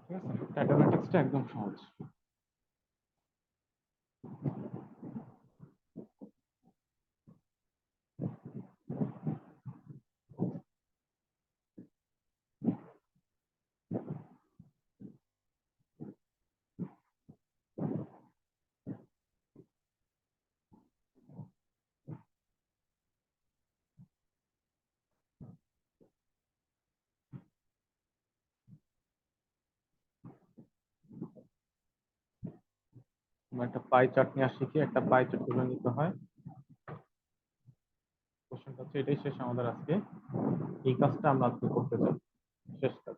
ঠিক আছে, ডাটা ম্যাট্রিক্সটা একদম সহজ। আমরা একটা পাই চার্ট নিয়ে আসি, কি একটা পাই চার্ট তুলে নিতে হয়। কোশ্চেনটা হচ্ছে এটাই শেষ আমাদের আজকে। এই কাজটা আমরা আজকে করতে চাই, শেষ কাজ।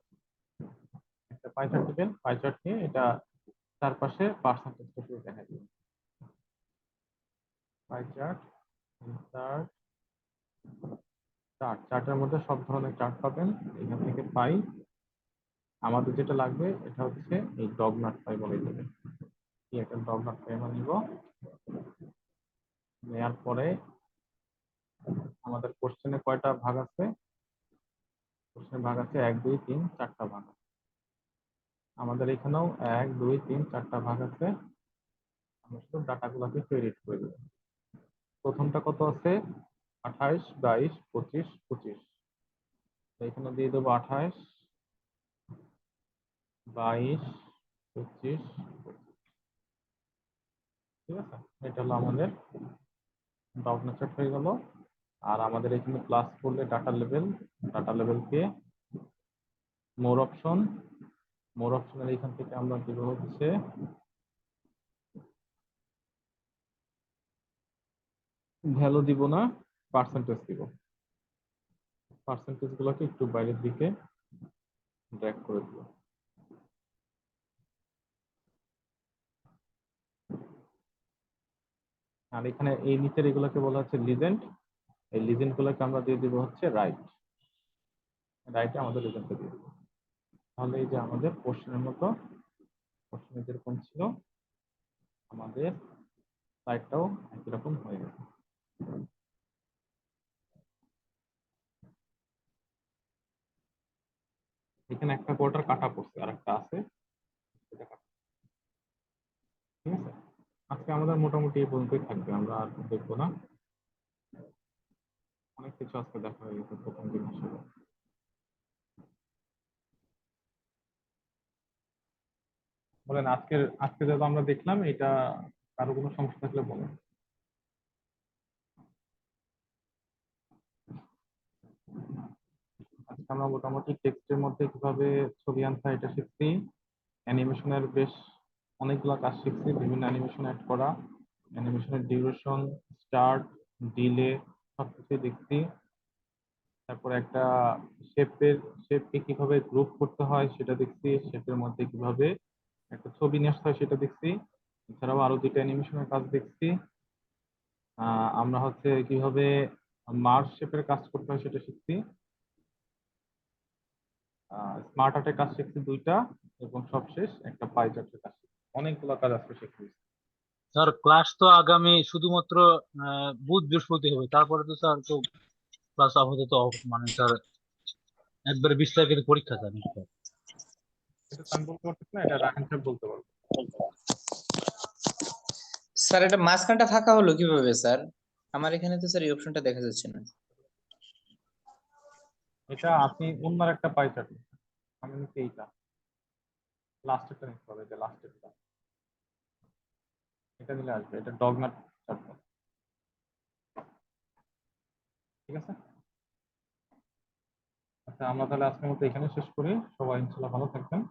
একটা পাই চার্ট দিবেন, পাই চার্ট নিয়ে এটা চারপাশে পার্সেন্টেজটা শুধু দেখা দিবেন। পাই চার্ট, চার্ট, চার্ট, চার্টের মধ্যে সব ধরনের চার্ট পাবেন। এখান থেকে পাই আমাদের যেটা লাগবে এটা হচ্ছে এই ডগনাট পাই বলে দেবে। কি একটা ডগনাট পাই আমরা নিব। নেওয়ার পরে আমাদের কোশ্চেনে কয়টা ভাগ আছে? কোশ্চেনে ভাগ আছে 1 2 3 4টা ভাগ আছে। আমাদের এখানেও 1 2 3 4টা ভাগ আছে। আমরা শুধু ডাটাগুলোকে ক্রেডিট করে দেব। প্রথমটা কত আছে? 28 22 25 25। এখানে দিয়ে দেবো 28 22 25। ঠিক আছে, এটা হলো আমাদের ডগনাট চার্ট হয়ে গেল। আর আমাদের এখানে প্লাস করলে ডাটা লেভেলকে মোর অপশন, মোর অপশনের এখান থেকে আমরা দিব হচ্ছে ভ্যালু দিব না, পার্সেন্টেজ দিব। পার্সেন্টেজ গুলোকে একটু বাইরের দিকে ড্র্যাগ করে দিব। আর এখানে এই নিচের এগুলোকে বলা হচ্ছে লিজেন্ড। এই লিজেন্ড গুলোকে আমরা দিয়ে দিব হচ্ছে রাইট। রাইটে আমাদের লিজেন্ডটা দিয়ে দিব। তাহলে এই যে আমাদের কোশ্চেনের মতো, কোশ্চেনে যেরকম ছিল আমাদের সাইডটাও একই রকম হয়ে গেছে। এখানে একটা কোয়ার্টার কাটা পড়ছে, আর একটা আছে সেটা কাটা। ঠিক আছে, আজকে আমাদের মোটামুটি এই পর্যন্তই থাকবে, আমরা আর দেখবো না। অনেক কিছু আজকে দেখা হয়ে গেছে প্রথম দিন হিসেবে। বলেন আজকে যেটা আমরা দেখলাম এটা কারো কোনো সমস্যা থাকলে বলেন। আজকে আমরা মোটামুটি টেক্সটের মধ্যে কিভাবে ছবি আনতে হয় এটা শিখছি। অ্যানিমেশনের বেশ অনেকগুলো কাজ শিখছি, বিভিন্ন অ্যানিমেশন অ্যাড করা, অ্যানিমেশনের ডিউরেশন, স্টার্ট, ডিলে সবকিছু দেখছি। তারপরে একটা শেপকে কিভাবে গ্রুপ করতে হয় সেটা দেখছি, শেপের মধ্যে কিভাবে একটা ছবি নিয়ে আসতে হয় সেটা দেখছি। এছাড়াও আরো দুইটা অ্যানিমেশনের কাজ দেখছি। আমরা হচ্ছে কিভাবে মার্জ শেপের কাজ করতে হয় সেটা শিখছি। স্মার্ট আর্টের কাজ শিখছি দুইটা, এবং সবশেষ একটা পাই চার্টের কাজ শিখছি। অনেকগুলো কাজ আজকে শিখছি। স্যার ক্লাস তো আগামী শুধুমাত্র বুধ বৃহস্পতি হবে, তারপরে তো স্যার তো ক্লাস আপাতত মানে স্যার একবারে 20 তারিখের পরীক্ষা স্যার নাকি স্যার? এটা তো আমি বলতে পারতেছি না, এটা রাহান সাহেব বলতে পারবো। স্যার এটা মাঝখানটা ফাঁকা হলো কিভাবে স্যার? আমার এখানে তো স্যার এই অপশনটা দেখা যাচ্ছে না। এটা আপনি অন্য একটা পাই চার্ট, আমি নিচ্ছি এইটা, লাস্টেরটা নিতে হবে, এটা লাস্টেরটা, এটা নিলে আসবে, এটা ডগনাট চার্ট। ঠিক আছে, আচ্ছা আমরা তাহলে আজকের মতো এখানে শেষ করি। সবাই ইনশাল্লাহ ভালো থাকবেন।